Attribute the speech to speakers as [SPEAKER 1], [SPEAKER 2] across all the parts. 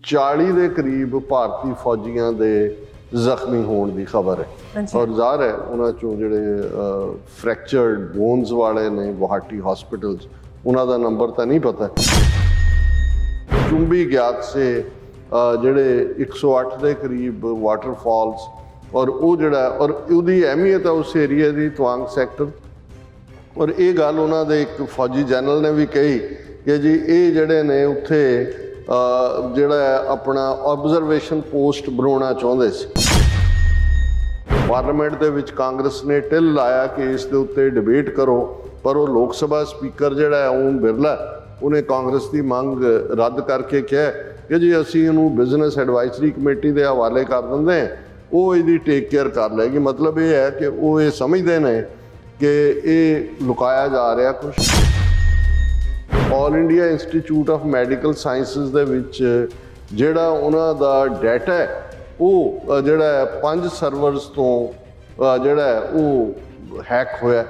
[SPEAKER 1] 40 ਦੇ ਕਰੀਬ ਭਾਰਤੀ ਫੌਜੀਆਂ ਦੇ ਜ਼ਖਮੀ ਹੋਣ ਦੀ ਖਬਰ ਹੈ ਔਰ ਜ਼ਾਹਰ ਹੈ ਉਹਨਾਂ ਚੋਂ ਜਿਹੜੇ ਫ੍ਰੈਕਚਰਡ ਬੋਨਸ ਵਾਲੇ ਨੇ ਗੁਹਾਟੀ ਹਸਪੀਟਲਸ ਉਹਨਾਂ ਦਾ ਨੰਬਰ ਤਾਂ ਨਹੀਂ ਪਤਾ। ਚੁੰਬੀ ਗਿਆਤ ਸੇ ਜਿਹੜੇ 108 ਦੇ ਕਰੀਬ ਵਾਟਰਫਾਲਸ ਔਰ ਉਹ ਜਿਹੜਾ ਔਰ ਉਹਦੀ ਅਹਿਮੀਅਤ ਹੈ ਉਸ ਏਰੀਆ ਦੀ ਤਵਾਂਗ ਸੈਕਟਰ। ਔਰ ਇਹ ਗੱਲ ਉਹਨਾਂ ਦੇ ਇੱਕ ਫੌਜੀ ਜਨਰਲ ਨੇ ਵੀ ਕਹੀ ਕਿ ਜੀ ਇਹ ਜਿਹੜੇ ਨੇ ਉੱਥੇ ਜਿਹੜਾ ਆਪਣਾ ਆਬਜ਼ਰਵੇਸ਼ਨ ਪੋਸਟ ਬਣਾਉਣਾ ਚਾਹੁੰਦੇ ਸੀ। ਪਾਰਲੀਮੈਂਟ ਦੇ ਵਿੱਚ ਕਾਂਗਰਸ ਨੇ ਟਿੱਲ ਲਾਇਆ ਕਿ ਇਸ ਦੇ ਉੱਤੇ ਡਿਬੇਟ ਕਰੋ, ਪਰ ਉਹ ਲੋਕ ਸਭਾ ਸਪੀਕਰ ਜਿਹੜਾ ਹੈ ਓਮ ਬਿਰਲਾ ਉਹਨੇ ਕਾਂਗਰਸ ਦੀ ਮੰਗ ਰੱਦ ਕਰਕੇ ਕਿਹਾ ਕਿ ਜੀ ਅਸੀਂ ਇਹਨੂੰ ਬਿਜ਼ਨਸ ਐਡਵਾਈਜ਼ਰੀ ਕਮੇਟੀ ਦੇ ਹਵਾਲੇ ਕਰ ਦਿੰਦੇ ਹਾਂ, ਉਹ ਇਹਦੀ ਟੇਕ ਕੇਅਰ ਕਰ ਲਏਗੀ। ਮਤਲਬ ਇਹ ਹੈ ਕਿ ਉਹ ਇਹ ਸਮਝਦੇ ਨੇ ਕਿ ਇਹ ਲੁਕਾਇਆ ਜਾ ਰਿਹਾ ਕੁਛ। All India institute of medical sciences ਦੇ ਵਿੱਚ ਜਿਹੜਾ ਉਹਨਾਂ ਦਾ ਡਾਟਾ ਹੈ ਉਹ ਜਿਹੜਾ 5 ਸਰਵਰਸ ਤੋਂ ਜਿਹੜਾ ਉਹ ਹੈਕ ਹੋਇਆ।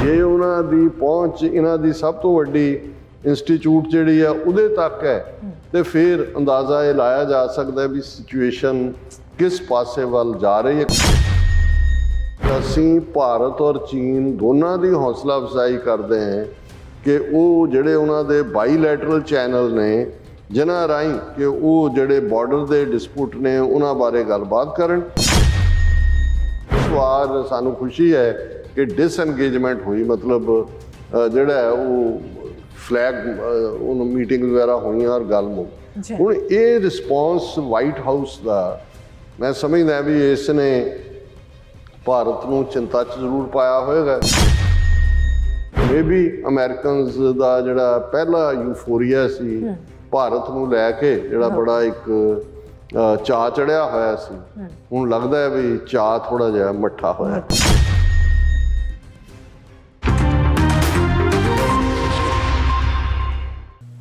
[SPEAKER 1] ਇਹ ਉਹਨਾਂ ਦੀ ਪਹੁੰਚ ਇਹਨਾਂ ਦੀ ਸਭ ਤੋਂ ਵੱਡੀ ਇੰਸਟੀਚਿਊਟ ਜਿਹੜੀ ਆ ਉਹਦੇ ਤੱਕ ਹੈ ਤੇ ਫਿਰ ਅੰਦਾਜ਼ਾ ਇਹ ਲਾਇਆ ਜਾ ਸਕਦਾ ਵੀ ਸਿਚੁਏਸ਼ਨ ਕਿਸ ਪਾਸੇ ਵੱਲ ਜਾ ਰਹੀ ਹੈ। ਅਸੀਂ ਭਾਰਤ ਔਰ ਚੀਨ ਦੋਨਾਂ ਦੀ ਹੌਸਲਾ ਅਫਜ਼ਾਈ ਕਰਦੇ ਹਾਂ ਕਿ ਉਹ ਜਿਹੜੇ ਉਹਨਾਂ ਦੇ ਬਾਈਲੈਟਰਲ ਚੈਨਲ ਨੇ ਜਿਨ੍ਹਾਂ ਰਾਹੀਂ ਕਿ ਉਹ ਜਿਹੜੇ ਬਾਰਡਰ ਦੇ ਡਿਸਪਿਊਟ ਨੇ ਉਹਨਾਂ ਬਾਰੇ ਗੱਲਬਾਤ ਕਰਨ। ਇਸ ਵਾਰ ਸਾਨੂੰ ਖੁਸ਼ੀ ਹੈ ਕਿ ਡਿਸਐਂਗੇਜਮੈਂਟ ਹੋਈ, ਮਤਲਬ ਜਿਹੜਾ ਹੈ ਉਹ ਫਲੈਗ ਉਹਨੂੰ ਮੀਟਿੰਗ ਵਗੈਰਾ ਹੋਈਆਂ ਔਰ ਗੱਲ ਮੁੱਕ। ਹੁਣ ਇਹ ਰਿਸਪੌਂਸ ਵਾਈਟ ਹਾਊਸ ਦਾ ਮੈਂ ਸਮਝਦਾ ਵੀ ਇਸ ਨੇ ਭਾਰਤ ਨੂੰ ਚਿੰਤਾ 'ਚ ਜ਼ਰੂਰ ਪਾਇਆ ਹੋਏਗਾ। ਮੇਬੀ ਅਮਰੀਕਨਸ ਦਾ ਜਿਹੜਾ ਪਹਿਲਾ ਯੂਫੋਰੀਆ ਸੀ ਭਾਰਤ ਨੂੰ ਲੈ ਕੇ ਜਿਹੜਾ ਬੜਾ ਇੱਕ ਚਾਅ ਚੜਿਆ ਹੋਇਆ ਸੀ, ਹੁਣ ਲੱਗਦਾ ਹੈ ਵੀ ਚਾਅ ਥੋੜਾ ਜਿਹਾ ਮੱਠਾ ਹੋਇਆ।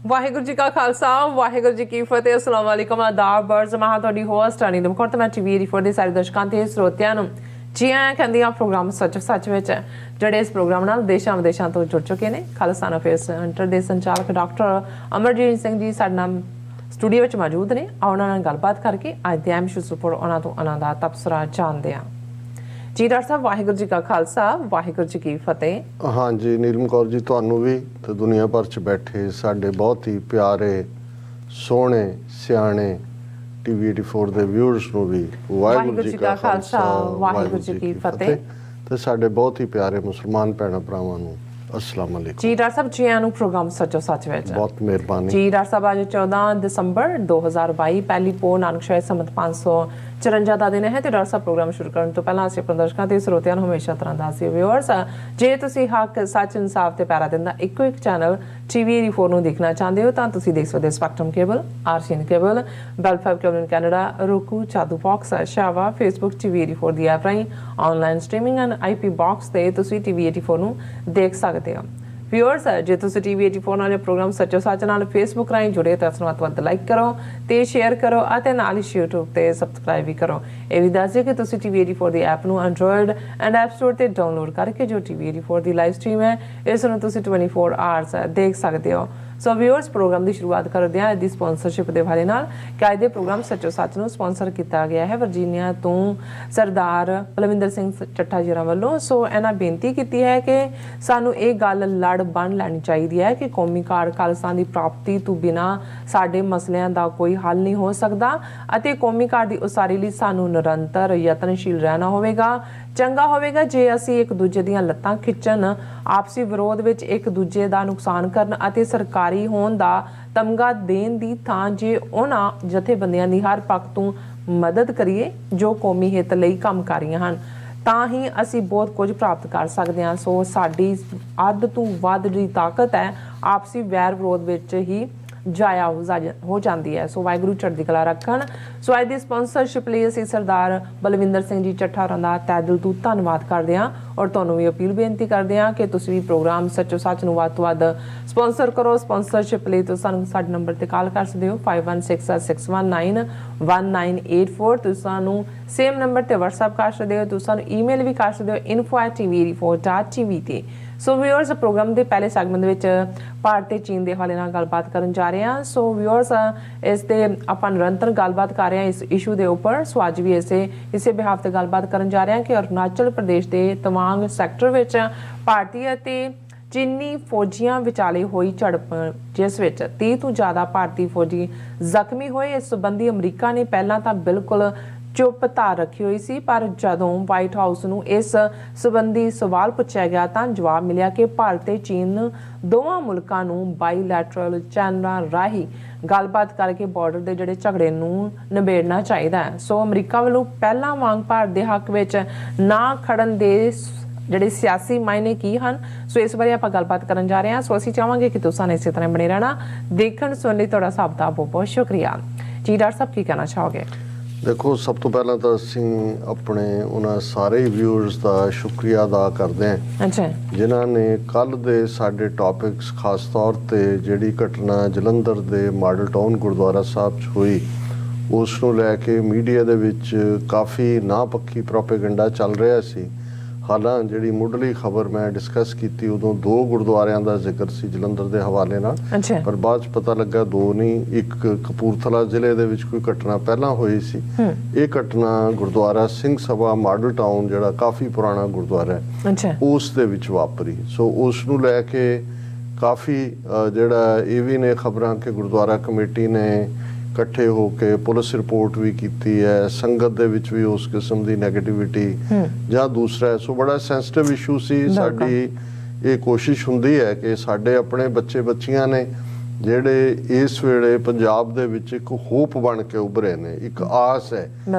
[SPEAKER 2] ਵਾਹਿਗੁਰੂ ਜੀ ਕਾ ਖਾਲਸਾ ਵਾਹਿਗੁਰੂ ਜੀ ਕੀ ਫਤਿਹ। अस्सलाम वालेकुम आदाब बर्ज मैं ਤੁਹਾਡੀ ਹੋਸਟ ਅਨੀ ਦਮਖੌਰ ਤੇ ਮੈਂ ਟੀਵੀ 84 ਦੇ ਸਾਰੇ ਦਰਸ਼ਕਾਂ ਤੇ ਸਰੋਤਿਆਂ ਨੂੰ ਜੀ ਆਇਆਂ ਕਹਿੰਦੀ ਆ ਪ੍ਰੋਗਰਾਮ ਸੱਚ ਵਿੱਚ ਜਿਹੜੇ ਇਸ ਪ੍ਰੋਗਰਾਮ ਨਾਲ ਦੇਸ਼ਾਂ ਵਿਦੇਸ਼ਾਂ ਤੋਂ ਜੁੜ ਚੁੱਕੇ ਨੇ। ਖਾਲਿਸਤਾਨ ਅਫੇਅਰਸ ਸੈਂਟਰ ਦੇ ਸੰਚਾਲਕ ਡਾਕਟਰ ਅਮਰਜੀਤ ਸਿੰਘ ਜੀ ਸਾਡੇ ਨਾਲ ਸਟੂਡੀਓ ਵਿੱਚ ਮੌਜੂਦ ਨੇ। ਉਹਨਾਂ ਨਾਲ ਗੱਲਬਾਤ ਕਰਕੇ ਅੱਜ ਦੇ ਅਹਿਮ ਇਸ਼ੂਜ਼ ਉੱਪਰ ਉਹਨਾਂ ਤੋਂ ਉਹਨਾਂ ਦਾ ਤਬਸਰਾ ਜਾਣਦੇ ਹਾਂ। ਜੀ ਡਾਕਟਰ ਸਾਹਿਬ ਵਾਹਿਗੁਰੂ ਜੀ ਕਾ ਖਾਲਸਾ ਵਾਹਿਗੁਰੂ ਜੀ ਕੀ ਫਤਿਹ।
[SPEAKER 1] ਹਾਂਜੀ ਨੀਲਮ ਕੌਰ ਜੀ ਤੁਹਾਨੂੰ ਵੀ ਤੇ ਦੁਨੀਆ ਭਰ 'ਚ ਬੈਠੇ ਸਾਡੇ ਬਹੁਤ ਹੀ ਪਿਆਰੇ ਸੋਹਣੇ ਸਿਆਣੇ ਟੀਵੀ 84 ਦੇ ਵਿਊਅਰਸ ਨੂੰ ਵੀ ਵਾਹਿਗੁਰੂ ਜੀ ਕਾ ਖਾਲਸਾ ਵਾਹਿਗੁਰੂ ਜੀ ਕੀ ਫਤਿਹ ਤੇ ਸਾਡੇ ਬਹੁਤ ਹੀ ਪਿਆਰੇ ਮੁਸਲਮਾਨ ਭੈਣਾਂ ਭਰਾਵਾਂ ਨੂੰ अस्सलाम वालेकुम।
[SPEAKER 2] जी डॉक्टर साहब जी आनू प्रोग्राम सचो सच विच
[SPEAKER 1] बहुत मेहरबानी
[SPEAKER 2] जी। डॉक्टर साहब आज 14 दिसंबर 2022 पहली पो नानक शाही संमत 554 ਦਾ ਦਿਨ ਹੈ ਤੇ ਡਾਕਟਰ ਸਾਹਿਬ ਪ੍ਰੋਗਰਾਮ ਸ਼ੁਰੂ ਕਰਨ ਤੋਂ ਪਹਿਲਾਂ ਅਸੀਂ ਆਪਣੇ ਦਰਸ਼ਕਾਂ ਤੇ ਸਰੋਤਿਆਂ ਨੂੰ ਹਮੇਸ਼ਾ ਤਰ੍ਹਾਂ ਦੱਸਦੇ ਵਿਊਅਰਸ ਜੇ ਤੁਸੀਂ ਹੱਕ ਸੱਚ ਇਨਸਾਫ ਤੇ ਪੈਰਾ ਦਿੰਦਾ ਇੱਕੋ ਇੱਕ ਚੈਨਲ ਟੀਵੀ 84 ਨੂੰ ਦੇਖਣਾ ਚਾਹੁੰਦੇ ਹੋ ਤਾਂ ਤੁਸੀਂ ਦੇਖ ਸਕਦੇ ਹੋ spectrum cable, RCN cable, Bell 5 cable in Canada, roku, ਚਾਦੂ ਬਾਕਸ, ਸ਼ਾਵਾ, ਫੇਸਬੁੱਕ ਟੀਵੀ 84 ਦੀ ਐਪ ਰਾਹੀਂ online streaming and IP box ਤੇ ਤੁਸੀਂ ਟੀਵੀ 84 ਨੂੰ ਦੇਖ ਸਕਦੇ ਹੋ। ਵਿਊਅਰਸ ਜੇ ਤੁਸੀਂ ਟੀਵੀ 84 ਨਾਲ ਪ੍ਰੋਗਰਾਮ ਸੱਚੋ ਸੱਚ ਨਾਲ ਫੇਸਬੁੱਕ ਰਾਹੀਂ ਜੁੜੇ ਤਾਂ ਇਸ ਨੂੰ ਵੱਧ ਲਾਈਕ ਕਰੋ ਤੇ ਸ਼ੇਅਰ ਕਰੋ ਅਤੇ ਨਾਲ ਹੀ YouTube ਤੇ ਸਬਸਕ੍ਰਾਈਬ ਵੀ ਕਰੋ। ਇਹ ਵੀ ਦੱਸ ਦਿਓ ਕਿ ਤੁਸੀਂ ਟੀਵੀ 84 ਦੀ ਐਪ ਨੂੰ ਐਂਡਰੋਇਡ ਐਂਡ ਐਪ ਸਟੋਰ ਤੇ ਡਾਊਨਲੋਡ ਕਰਕੇ ਜੋ ਟੀਵੀ 84 ਦੀ ਲਾਈਵ ਸਟ੍ਰੀਮ ਹੈ ਇਸ ਨੂੰ ਤੁਸੀਂ 24 ਆਵਰਸ ਦੇਖ ਸਕਦੇ ਹੋ। ਸੋ ਵਿਊਅਰਸ ਪ੍ਰੋਗਰਾਮ ਦੀ ਸ਼ੁਰੂਆਤ ਕਰਦੇ ਹਾਂ ਦੀ ਸਪਾਂਸਰਸ਼ਿਪ ਦੇ ਹਵਾਲੇ ਨਾਲ ਕਿ ਅੱਜ ਦੇ ਪ੍ਰੋਗਰਾਮ ਸੱਚੋ ਸੱਚ ਨੂੰ ਸਪਾਂਸਰ ਕੀਤਾ ਗਿਆ ਹੈ ਵਰਜੀਨੀਆ ਤੋਂ ਸਰਦਾਰ ਬਲਵਿੰਦਰ ਸਿੰਘ ਚੱਠਾ ਜੀ ਵੱਲੋਂ। ਸੋ ਇਹਨਾਂ ਬੇਨਤੀ ਕੀਤੀ ਹੈ ਕਿ ਸਾਨੂੰ ਇਹ ਗੱਲ ਲੜ ਬਣ ਲੈਣੀ ਚਾਹੀਦੀ ਹੈ ਕਿ ਕੌਮੀ ਕਾਰਡ ਖਾਲਿਸਤਾਨ ਦੀ ਪ੍ਰਾਪਤੀ ਤੋਂ ਬਿਨਾਂ ਸਾਡੇ ਮਸਲਿਆਂ ਦਾ ਕੋਈ ਹੱਲ ਨਹੀਂ ਹੋ ਸਕਦਾ ਅਤੇ ਕੌਮੀ ਕਾਰਡ ਦੀ ਉਸਾਰੀ ਲਈ ਸਾਨੂੰ ਨਿਰੰਤਰ ਯਤਨਸ਼ੀਲ ਰਹਿਣਾ ਹੋਵੇਗਾ। ਚੰਗਾ ਹੋਵੇਗਾ ਜੇ ਅਸੀਂ ਇੱਕ ਦੂਜੇ ਦੀਆਂ ਲੱਤਾਂ ਖਿੱਚਣ, ਆਪਸੀ ਵਿਰੋਧ ਵਿੱਚ ਇੱਕ ਦੂਜੇ ਦਾ ਨੁਕਸਾਨ ਕਰਨ ਅਤੇ ਸਰਕਾਰੀ ਹੋਣ ਦਾ ਤਮਗਾ ਦੇਣ ਦੀ ਥਾਂ ਜੇ ਉਹਨਾਂ ਜਥੇਬੰਦੀਆਂ ਦੀ ਹਰ ਪੱਖ ਤੋਂ ਮਦਦ ਕਰੀਏ ਜੋ ਕੌਮੀ ਹਿੱਤ ਲਈ ਕੰਮ ਕਰ ਰਹੀਆਂ ਹਨ ਤਾਂ ਹੀ ਅਸੀਂ ਬਹੁਤ ਕੁਝ ਪ੍ਰਾਪਤ ਕਰ ਸਕਦੇ ਹਾਂ। ਸੋ ਸਾਡੀ ਅੱਧ ਤੋਂ ਵੱਧ ਦੀ ਤਾਕਤ ਹੈ ਆਪਸੀ ਵੈਰ ਵਿਰੋਧ ਵਿੱਚ ਹੀ ਜਾਇਆ ਹੋ ਜਾਂਦੀ ਹੈ। ਸੋ ਵਾਹਿਗੁਰੂ ਚੜ੍ਹਦੀ ਕਲਾ ਰੱਖਣ। ਸੋ ਅੱਜ ਦੀ ਸਪਾਂਸਰਸ਼ਿਪ ਲਈ ਅਸੀਂ ਸਰਦਾਰ ਬਲਵਿੰਦਰ ਸਿੰਘ ਜੀ ਚੱਠਾ ਹੋਰਾਂ ਦਾ ਤਹਿ ਦਿਲ ਤੋਂ ਧੰਨਵਾਦ ਕਰਦੇ ਹਾਂ ਔਰ ਤੁਹਾਨੂੰ ਵੀ ਅਪੀਲ ਬੇਨਤੀ ਕਰਦੇ ਹਾਂ ਕਿ ਤੁਸੀਂ ਵੀ ਪ੍ਰੋਗਰਾਮ ਸੱਚੋ ਸੱਚ ਨੂੰ ਵੱਧ ਤੋਂ ਵੱਧ ਸਪਾਂਸਰ ਕਰੋ। ਸਪਾਂਸਰਸ਼ਿਪ ਲਈ ਤੁਸੀਂ ਸਾਨੂੰ ਸਾਡੇ ਨੰਬਰ ਤੇ ਕਾਲ ਕਰ ਸਕਦੇ ਹੋ 5166191984। ਤੁਸੀਂ ਸਾਨੂੰ ਸੇਮ ਨੰਬਰ ਤੇ WhatsApp ਕਰ ਸਕਦੇ ਹੋ। ਤੁਸੀਂ ਸਾਨੂੰ ਈਮੇਲ ਵੀ ਕਰ ਸਕਦੇ ਹੋ info@tv84.tv ਤੇ। ਸੋ ਵਿਊਅਰਸ, ਪ੍ਰੋਗਰਾਮ ਦੇ ਪਹਿਲੇ ਸੈਗਮੈਂਟ ਦੇ ਵਿੱਚ ਭਾਰਤ ਤੇ ਚੀਨ ਦੇ ਹਵਾਲੇ ਨਾਲ ਗੱਲਬਾਤ ਕਰਨ ਜਾ ਰਹੇ ਹਾਂ। ਸੋ ਵਿਊਅਰਸ, ਇਸ ਤੇ ਆਪਾਂ ਨਿਰੰਤਰ ਗੱਲਬਾਤ ਕਰ ਰਹੇ ਹਾਂ ਇਸ ਇਸ਼ੂ ਦੇ ਉੱਪਰ। ਸੋ ਅੱਜ ਵੀ ਇਸੇ ਬਿਹਾਫ ਤੇ ਗੱਲਬਾਤ ਕਰਨ ਜਾ ਰਹੇ ਹਾਂ ਕਿ ਅਰੁਣਾਚਲ ਪ੍ਰਦੇਸ਼ ਦੇ ਤਵਾਂਗ ਸੈਕਟਰ ਵਿੱਚ ਭਾਰਤੀ ਅਤੇ ਚੀਨੀ ਫੌਜੀਆਂ ਵਿਚਾਲੇ ਹੋਈ ਝੜਪ, ਜਿਸ ਵਿੱਚ 30 ਤੋਂ ਜ਼ਿਆਦਾ ਭਾਰਤੀ ਫੌਜੀ ਜ਼ਖਮੀ ਹੋਏ। ਇਸ ਸੰਬੰਧੀ ਅਮਰੀਕਾ ਨੇ ਪਹਿਲਾਂ ਤਾਂ ਬਿਲਕੁਲ ਚੁੱਪ ਧਾਰ ਰੱਖੀ ਹੋਈ ਸੀ, ਪਰ ਜਦੋਂ ਵਾਈਟ ਹਾਊਸ ਨੂੰ ਇਸ ਸੰਬੰਧੀ ਸਵਾਲ ਪੁੱਛਿਆ ਗਿਆ ਤਾਂ ਜਵਾਬ ਮਿਲਿਆ ਕਿ ਭਾਰਤ ਤੇ ਚੀਨ ਦੋਵਾਂ ਮੁਲਕਾਂ ਨੂੰ ਬਾਈਲੈਟਰਲ ਚੈਨਲਾਂ ਰਾਹੀਂ ਗੱਲਬਾਤ ਕਰਕੇ ਬਾਰਡਰ ਦੇ ਜਿਹੜੇ ਝਗੜੇ ਨੂੰ ਨਿਬੇੜਨਾ ਚਾਹੀਦਾ ਹੈ। ਸੋ ਅਮਰੀਕਾ ਵੱਲੋਂ ਪਹਿਲਾਂ ਵਾਂਗ ਭਾਰਤ ਦੇ ਹੱਕ ਵਿੱਚ ਨਾ ਖੜਨ ਦੇ ਜਿਹੜੇ ਸਿਆਸੀ ਮਾਇਨੇ ਕੀ ਹਨ, ਸੋ ਇਸ ਬਾਰੇ ਆਪਾਂ ਗੱਲਬਾਤ ਕਰਨ ਜਾ ਰਹੇ ਹਾਂ। ਸੋ ਅਸੀਂ ਚਾਹਾਂਗੇ ਕਿ ਤੁਸੀਂ ਇਸੇ ਤਰ੍ਹਾਂ ਬਣੇ ਰਹਿਣਾ। ਦੇਖਣ ਸੁਣਨ ਲਈ ਤੁਹਾਡਾ ਸਭ ਦਾ ਬਹੁਤ ਬਹੁਤ ਸ਼ੁਕਰੀਆ ਜੀ। ਡਾਕਟਰ ਸਾਹਿਬ, ਕੀ ਕਹਿਣਾ ਚਾਹੋਗੇ?
[SPEAKER 1] ਦੇਖੋ, ਸਭ ਤੋਂ ਪਹਿਲਾਂ ਤਾਂ ਅਸੀਂ ਆਪਣੇ ਉਹਨਾਂ ਸਾਰੇ ਵਿਊਅਰਸ ਦਾ ਸ਼ੁਕਰੀਆ ਅਦਾ ਕਰਦੇ ਹਾਂ ਜਿਨ੍ਹਾਂ ਨੇ ਕੱਲ੍ਹ ਦੇ ਸਾਡੇ ਟੌਪਿਕਸ, ਖਾਸ ਤੌਰ 'ਤੇ ਜਿਹੜੀ ਘਟਨਾ ਜਲੰਧਰ ਦੇ ਮਾਡਲ ਟਾਊਨ ਗੁਰਦੁਆਰਾ ਸਾਹਿਬ 'ਚ ਹੋਈ, ਉਸ ਨੂੰ ਲੈ ਕੇ ਮੀਡੀਆ ਦੇ ਵਿੱਚ ਕਾਫੀ ਨਾ ਪੱਖੀ ਪ੍ਰੋਪੇਗੈਂਡਾ ਚੱਲ ਰਿਹਾ ਸੀ। ਹਾਲਾਂ ਜਿਹੜੀ ਮੁੱਢਲੀ ਖਬਰ ਮੈਂ ਡਿਸਕਸ ਕੀਤੀ, ਉਦੋਂ 2 ਗੁਰਦੁਆਰਿਆਂ ਦਾ ਜ਼ਿਕਰ ਸੀ ਜਲੰਧਰ ਦੇ ਹਵਾਲੇ ਨਾਲ, ਪਰ ਬਾਅਦ 'ਚ ਪਤਾ ਲੱਗਾ 2 ਨਹੀਂ, ਇੱਕ ਕਪੂਰਥਲਾ ਜ਼ਿਲ੍ਹੇ ਦੇ ਵਿੱਚ ਕੋਈ ਘਟਨਾ ਪਹਿਲਾਂ ਹੋਈ ਸੀ। ਇਹ ਘਟਨਾ ਗੁਰਦੁਆਰਾ ਸਿੰਘ ਸਭਾ ਮਾਡਲ ਟਾਊਨ, ਜਿਹੜਾ ਕਾਫੀ ਪੁਰਾਣਾ ਗੁਰਦੁਆਰਾ ਹੈ, ਉਸ ਦੇ ਵਿੱਚ ਵਾਪਰੀ। ਸੋ ਉਸ ਨੂੰ ਲੈ ਕੇ ਕਾਫੀ ਜਿਹੜਾ ਇਹ ਵੀ ਨੇ ਖਬਰਾਂ ਕਿ ਗੁਰਦੁਆਰਾ ਕਮੇਟੀ ਨੇ ਇਕੱਠੇ ਹੋ ਕੇ ਪੁਲਿਸ ਰਿਪੋਰਟ ਵੀ ਕੀਤੀ ਹੈ, ਸੰਗਤ ਦੇ ਵਿੱਚ ਵੀ ਉਸ ਕਿਸਮ ਦੀ ਨੈਗੇਟਿਵਿਟੀ ਜਾਂ ਦੂਸਰਾ। ਸੋ ਬੜਾ ਸੈਂਸਿਟਿਵ ਇਸ਼ੂ ਸੀ। ਸਾਡੀ ਇਹ ਕੋਸ਼ਿਸ਼ ਹੁੰਦੀ ਹੈ ਕਿ ਸਾਡੇ ਆਪਣੇ ਬੱਚੇ ਬੱਚੀਆਂ ਨੇ ਜਿਹੜੇ ਇਸ ਵੇਲੇ ਪੰਜਾਬ ਦੇ ਵਿੱਚ ਇੱਕ ਹੋਪ ਬਣ ਕੇ ਉੱਭਰੇ ਨੇ, ਇੱਕ ਆਸ ਹੈ,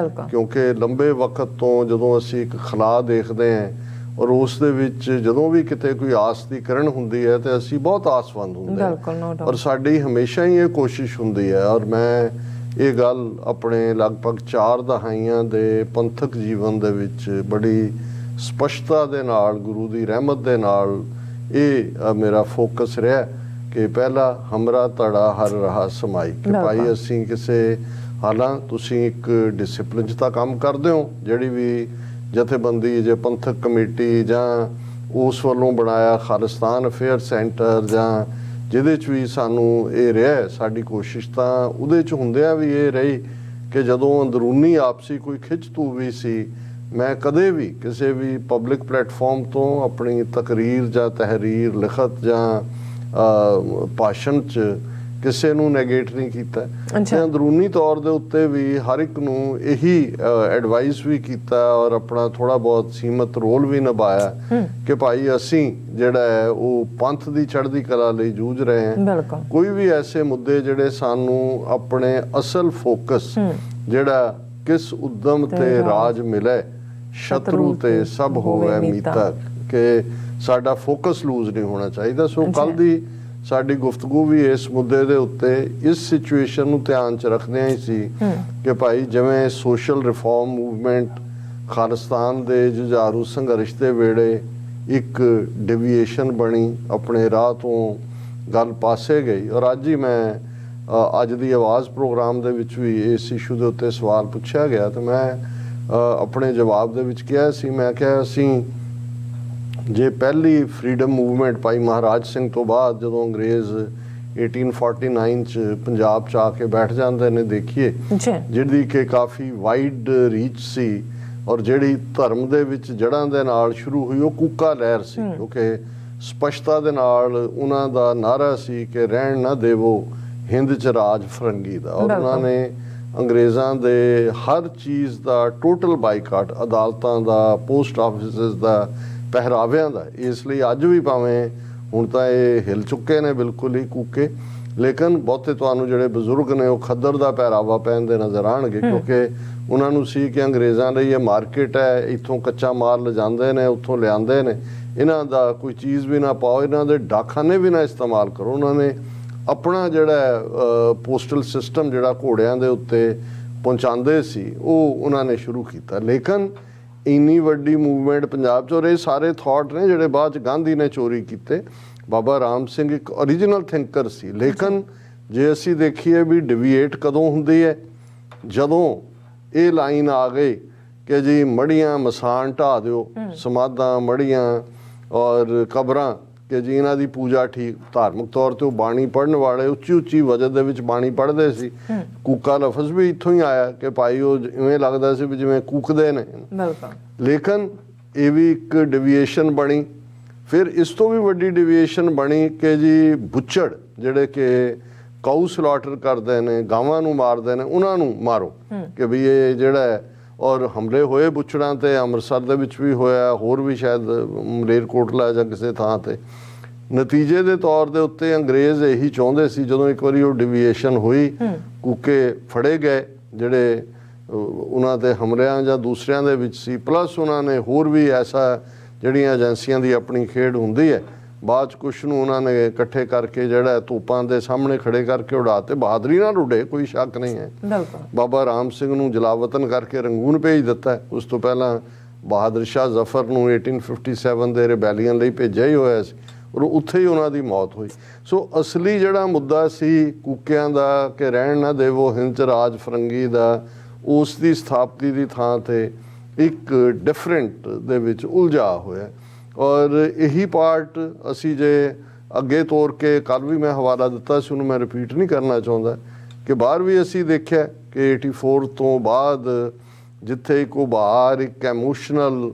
[SPEAKER 1] ਕਿਉਂਕਿ ਲੰਬੇ ਵਕਤ ਤੋਂ ਜਦੋਂ ਅਸੀਂ ਇੱਕ ਖਲਾ ਦੇਖਦੇ ਹਾਂ ਔਰ ਉਸ ਦੇ ਵਿੱਚ ਜਦੋਂ ਵੀ ਕਿਤੇ ਕੋਈ ਆਸ ਦੀ ਕਿਰਨ ਹੁੰਦੀ ਹੈ ਤੇ ਅਸੀਂ ਬਹੁਤ ਆਸਵੰਦ ਹੁੰਦੇ ਹਾਂ। ਔਰ ਸਾਡੀ ਹਮੇਸ਼ਾ ਹੀ ਇਹ ਕੋਸ਼ਿਸ਼ ਹੁੰਦੀ ਹੈ, ਔਰ ਮੈਂ ਇਹ ਗੱਲ ਆਪਣੇ ਲਗਭਗ 4 ਦਹਾਈਆਂ ਦੇ ਪੰਥਕ ਜੀਵਨ ਦੇ ਵਿੱਚ ਬੜੀ ਸਪਸ਼ਟਤਾ ਦੇ ਨਾਲ, ਗੁਰੂ ਦੀ ਰਹਿਮਤ ਦੇ ਨਾਲ ਇਹ ਮੇਰਾ ਫੋਕਸ ਰਿਹਾ ਕਿ ਪਹਿਲਾ ਹਮਰਾ ਧੜਾ ਹਰ ਰਹਾ ਸਮਾਈ, ਕਿ ਭਾਈ ਅਸੀਂ ਕਿਸੇ ਹਾਲਾਂ ਤੁਸੀਂ ਇੱਕ ਡਿਸਿਪਲਿਨ 'ਚ ਤਾਂ ਕੰਮ ਕਰਦੇ ਹੋ, ਜਿਹੜੀ ਵੀ ਜਥੇਬੰਦੀ, ਜੇ ਪੰਥਕ ਕਮੇਟੀ ਜਾਂ ਉਸ ਵੱਲੋਂ ਬਣਾਇਆ ਖਾਲਿਸਤਾਨ ਅਫੇਅਰ ਸੈਂਟਰ ਜਾਂ ਜਿਹਦੇ 'ਚ ਵੀ ਸਾਨੂੰ ਇਹ ਰਿਹਾ, ਸਾਡੀ ਕੋਸ਼ਿਸ਼ ਤਾਂ ਉਹਦੇ 'ਚ ਹੁੰਦਿਆਂ ਵੀ ਇਹ ਰਹੀ ਕਿ ਜਦੋਂ ਅੰਦਰੂਨੀ ਆਪਸੀ ਕੋਈ ਖਿੱਚ ਤੂ ਵੀ ਸੀ, ਮੈਂ ਕਦੇ ਵੀ ਕਿਸੇ ਵੀ ਪਬਲਿਕ ਪਲੇਟਫਾਰਮ ਤੋਂ ਆਪਣੀ ਤਕਰੀਰ ਜਾਂ ਤਹਿਰੀਰ, ਲਿਖਤ ਜਾਂ ਭਾਸ਼ਣ 'ਚ ਕਿਸੇ ਨੂੰ ਨੈਗੇਟ ਨਹੀਂ ਕੀਤਾ। ਅੰਦਰੂਨੀ ਤੌਰ ਦੇ ਉੱਤੇ ਵੀ ਹਰ ਇੱਕ ਨੂੰ ਇਹੀ ਐਡਵਾਈਸ ਵੀ ਕੀਤਾ ਔਰ ਆਪਣਾ ਥੋੜਾ ਬਹੁਤ ਸੀਮਤ ਰੋਲ ਵੀ ਨਿਭਾਇਆ ਕਿ ਭਾਈ ਅਸੀਂ ਜਿਹੜਾ ਹੈ ਉਹ ਪੰਥ ਦੀ ਚੜ੍ਹਦੀ ਕਲਾ ਲਈ ਜੂਝ ਰਹੇ ਹਾਂ। ਕੋਈ ਵੀ ਐਸੇ ਮੁੱਦੇ ਜਿਹੜੇ ਸਾਨੂੰ ਆਪਣੇ ਅਸਲ ਫੋਕਸ ਜਿਹੜਾ ਕਿਸ ਉਦਮ ਤੇ ਰਾਜ ਮਿਲੇ, ਸ਼ਤਰੂ ਤੇ ਸਭ ਹੋਵੇ ਮੀਤਕ, ਕਿ ਸਾਡਾ ਫੋਕਸ ਲੂਜ਼ ਨਹੀਂ ਹੋਣਾ ਚਾਹੀਦਾ। ਸੋ ਕੱਲ੍ਹ ਦੀ ਸਾਡੀ ਗੁਫ਼ਤਗੂ ਵੀ ਇਸ ਮੁੱਦੇ ਦੇ ਉੱਤੇ ਇਸ ਸਿਚੁਏਸ਼ਨ ਨੂੰ ਧਿਆਨ 'ਚ ਰੱਖਦਿਆਂ ਹੀ ਸੀ ਕਿ ਭਾਈ ਜਿਵੇਂ ਸੋਸ਼ਲ ਰਿਫਾਰਮ ਮੂਵਮੈਂਟ ਖਾਲਿਸਤਾਨ ਦੇ ਜੁਝਾਰੂ ਸੰਘਰਸ਼ ਦੇ ਵੇਲੇ ਇੱਕ ਡਿਵੀਏਸ਼ਨ ਬਣੀ, ਆਪਣੇ ਰਾਹ ਤੋਂ ਗੱਲ ਪਾਸੇ ਗਈ, ਔਰ ਅੱਜ ਹੀ ਮੈਂ ਅੱਜ ਦੀ ਆਵਾਜ਼ ਪ੍ਰੋਗਰਾਮ ਦੇ ਵਿੱਚ ਵੀ ਇਸ ਇਸ਼ੂ ਦੇ ਉੱਤੇ ਸਵਾਲ ਪੁੱਛਿਆ ਗਿਆ ਤਾਂ ਮੈਂ ਆਪਣੇ ਜਵਾਬ ਦੇ ਵਿੱਚ ਕਿਹਾ ਸੀ, ਮੈਂ ਕਿਹਾ ਅਸੀਂ ਜੇ ਪਹਿਲੀ ਫਰੀडम ਮੂਵਮੈਂਟ ਭਾਈ ਮਹਾਰਾਜ ਸਿੰਘ ਤੋਂ ਬਾਅਦ ਜਦੋਂ ਅੰਗਰੇਜ਼ 1849 ਚ ਪੰਜਾਬ ਚ ਆ ਕੇ ਬੈਠ ਜਾਂਦੇ ਨੇ ਦੇਖੀਏ, ਜਿਹਦੀ ਕਿ ਕਾਫੀ ਵਾਈਡ ਰੀਚ ਸੀ ਔਰ ਜਿਹੜੀ ਧਰਮ ਦੇ ਵਿੱਚ ਜੜ੍ਹਾਂ ਦੇ ਨਾਲ ਸ਼ੁਰੂ ਹੋਈ ਉਹ ਕੂਕਾ ਲਹਿਰ ਸੀ, ਕਿਉਂਕਿ ਸਪਸ਼ਟਤਾ ਦੇ ਨਾਲ ਉਹਨਾਂ ਦਾ ਨਾਰਾ ਸੀ ਕਿ ਰਹਿਣ ਨਾ ਦੇਵੋ ਹਿੰਦ ਚ ਰਾਜ ਫਰੰਗੀ ਦਾ, ਔਰ ਉਹਨਾਂ ਨੇ ਅੰਗਰੇਜ਼ਾਂ ਦੇ ਹਰ ਚੀਜ਼ ਦਾ ਟੋਟਲ ਬਾਈਕਾਟ, ਅਦਾਲਤਾਂ ਦਾ, ਪੋਸਟ ਆਫਿਸਿਸ ਦਾ, ਪਹਿਰਾਵਿਆਂ ਦਾ। ਇਸ ਲਈ ਅੱਜ ਵੀ ਭਾਵੇਂ ਹੁਣ ਤਾਂ ਇਹ ਹਿਲ ਚੁੱਕੇ ਨੇ ਬਿਲਕੁਲ ਹੀ ਕੂਕੇ, ਲੇਕਿਨ ਬਹੁਤੇ ਤੁਹਾਨੂੰ ਜਿਹੜੇ ਬਜ਼ੁਰਗ ਨੇ ਉਹ ਖੱਦਰ ਦਾ ਪਹਿਰਾਵਾ ਪਹਿਨਦੇ ਨਜ਼ਰ ਆਉਣਗੇ, ਕਿਉਂਕਿ ਉਹਨਾਂ ਨੂੰ ਸੀ ਕਿ ਅੰਗਰੇਜ਼ਾਂ ਲਈ ਇਹ ਮਾਰਕੀਟ ਹੈ, ਇੱਥੋਂ ਕੱਚਾ ਮਾਲ ਲਿਜਾਂਦੇ ਨੇ, ਉੱਥੋਂ ਲਿਆਂਦੇ ਨੇ, ਇਹਨਾਂ ਦਾ ਕੋਈ ਚੀਜ਼ ਵੀ ਨਾ ਪਾਓ, ਇਹਨਾਂ ਦੇ ਡਾਕਖਾਨੇ ਵੀ ਨਾ ਇਸਤੇਮਾਲ ਕਰੋ। ਉਹਨਾਂ ਨੇ ਆਪਣਾ ਜਿਹੜਾ ਪੋਸਟਲ ਸਿਸਟਮ ਜਿਹੜਾ ਘੋੜਿਆਂ ਦੇ ਉੱਤੇ ਪਹੁੰਚਾਉਂਦੇ ਸੀ ਉਹ ਉਹਨਾਂ ਨੇ ਸ਼ੁਰੂ ਕੀਤਾ। ਲੇਕਿਨ ਇੰਨੀ ਵੱਡੀ ਮੂਵਮੈਂਟ ਪੰਜਾਬ 'ਚ, ਔਰ ਇਹ ਸਾਰੇ ਥਾਟ ਨੇ ਜਿਹੜੇ ਬਾਅਦ 'ਚ ਗਾਂਧੀ ਨੇ ਚੋਰੀ ਕੀਤੇ। ਬਾਬਾ ਰਾਮ ਸਿੰਘ ਇੱਕ ਓਰੀਜਨਲ ਥਿੰਕਰ ਸੀ, ਲੇਕਿਨ ਜੇ ਅਸੀਂ ਦੇਖੀਏ ਵੀ ਡਿਵੀਏਟ ਕਦੋਂ ਹੁੰਦੀ ਹੈ, ਜਦੋਂ ਇਹ ਲਾਈਨ ਆ ਗਈ ਕਿ ਜੀ ਮੜੀਆਂ ਮਸਾਨ ਢਾਹ ਦਿਓ, ਸਮਾਧਾਂ ਮੜੀਆਂ ਔਰ ਕਬਰਾਂ ਕਿ ਜੀ ਇਹਨਾਂ ਦੀ ਪੂਜਾ ਠੀਕ ਧਾਰਮਿਕ ਤੌਰ ਤੇ ਉਹ ਬਾਣੀ ਪੜ੍ਹਨ ਵਾਲੇ ਉੱਚੀ ਉੱਚੀ ਵਜਨ ਦੇ ਵਿੱਚ ਬਾਣੀ ਪੜ੍ਹਦੇ ਸੀ। ਕੂਕਾ ਲਫ਼ਜ਼ ਵੀ ਇੱਥੋਂ ਹੀ ਆਇਆ ਕਿ ਭਾਈ ਉਹ ਇਵੇਂ ਲੱਗਦਾ ਸੀ ਵੀ ਜਿਵੇਂ ਕੂਕਦੇ ਨੇ। ਲੇਕਿਨ ਇਹ ਵੀ ਇੱਕ ਡਿਵੀਏਸ਼ਨ ਬਣੀ। ਫਿਰ ਇਸ ਤੋਂ ਵੀ ਵੱਡੀ ਡਿਵੀਏਸ਼ਨ ਬਣੀ ਕਿ ਜੀ ਬੁੱਚੜ ਜਿਹੜੇ ਕਿ ਕਾਊ ਸਲਾਟਰ ਕਰਦੇ ਨੇ, ਗਾਵਾਂ ਨੂੰ ਮਾਰਦੇ ਨੇ, ਉਹਨਾਂ ਨੂੰ ਮਾਰੋ ਕਿ ਵੀ ਇਹ ਜਿਹੜਾ ਹੈ। ਔਰ ਹਮਲੇ ਹੋਏ ਬੁੱਚੜਾਂ ਤੇ ਅੰਮ੍ਰਿਤਸਰ ਦੇ ਵਿੱਚ ਵੀ ਹੋਇਆ, ਹੋਰ ਵੀ ਸ਼ਾਇਦ ਮਲੇਰਕੋਟਲਾ ਜਾਂ ਕਿਸੇ ਥਾਂ ਤੇ। ਨਤੀਜੇ ਦੇ ਤੌਰ ਦੇ ਉੱਤੇ ਅੰਗਰੇਜ਼ ਇਹੀ ਚਾਹੁੰਦੇ ਸੀ, ਜਦੋਂ ਇੱਕ ਵਾਰੀ ਉਹ ਡਿਵੀਏਸ਼ਨ ਹੋਈ, ਕੂਕੇ ਫੜੇ ਗਏ ਜਿਹੜੇ ਉਹਨਾਂ ਦੇ ਹਮਲਿਆਂ ਜਾਂ ਦੂਸਰਿਆਂ ਦੇ ਵਿੱਚ ਸੀ, ਪਲੱਸ ਉਹਨਾਂ ਨੇ ਹੋਰ ਵੀ ਐਸਾ ਜਿਹੜੀਆਂ ਏਜੰਸੀਆਂ ਦੀ ਆਪਣੀ ਖੇਡ ਹੁੰਦੀ ਹੈ, ਬਾਅਦ 'ਚ ਕੁਛ ਨੂੰ ਉਹਨਾਂ ਨੇ ਇਕੱਠੇ ਕਰਕੇ ਜਿਹੜਾ ਤੋਪਾਂ ਦੇ ਸਾਹਮਣੇ ਖੜੇ ਕਰਕੇ ਉਡਾ ਤੇ। ਬਹਾਦਰੀ ਨਾਲ ਉੱਡੇ, ਕੋਈ ਸ਼ੱਕ ਨਹੀਂ ਹੈ। ਬਾਬਾ ਰਾਮ ਸਿੰਘ ਨੂੰ ਜਲਾਵਤਨ ਕਰਕੇ ਰੰਗੂਨ ਭੇਜ ਦਿੱਤਾ। ਉਸ ਤੋਂ ਪਹਿਲਾਂ ਬਹਾਦਰ ਸ਼ਾਹ ਜ਼ਫਰ ਨੂੰ 1857 ਦੇ ਰਿਬੈਲੀਅਨ ਲਈ ਭੇਜਿਆ ਹੀ ਹੋਇਆ ਸੀ, ਔਰ ਉੱਥੇ ਹੀ ਉਹਨਾਂ ਦੀ ਮੌਤ ਹੋਈ। ਸੋ ਅਸਲੀ ਜਿਹੜਾ ਮੁੱਦਾ ਸੀ ਕੂਕਿਆਂ ਦਾ ਕਿ ਰਹਿਣ ਨਾ ਦੇਵੋ ਹਿੰਦ 'ਚ ਰਾਜ ਫਰੰਗੀ ਦਾ, ਉਸ ਦੀ ਸਥਾਪਤੀ ਦੀ ਥਾਂ ਤੇ ਇੱਕ ਡਿਫਰੈਂਟ ਦੇ ਵਿੱਚ ਉਲਝਾ ਹੋਇਆ। ਔਰ ਇਹੀ ਪਾਰਟ ਅਸੀਂ ਜੇ ਅੱਗੇ ਤੋਰ ਕੇ, ਕੱਲ੍ਹ ਵੀ ਮੈਂ ਹਵਾਲਾ ਦਿੱਤਾ ਸੀ, ਉਹਨੂੰ ਮੈਂ ਰਿਪੀਟ ਨਹੀਂ ਕਰਨਾ ਚਾਹੁੰਦਾ, ਕਿ ਬਾਹਰ ਵੀ ਅਸੀਂ ਦੇਖਿਆ ਕਿ 84 ਤੋਂ ਬਾਅਦ ਜਿੱਥੇ ਇੱਕ ਉਭਾਰ, ਇੱਕ ਐਮੋਸ਼ਨਲ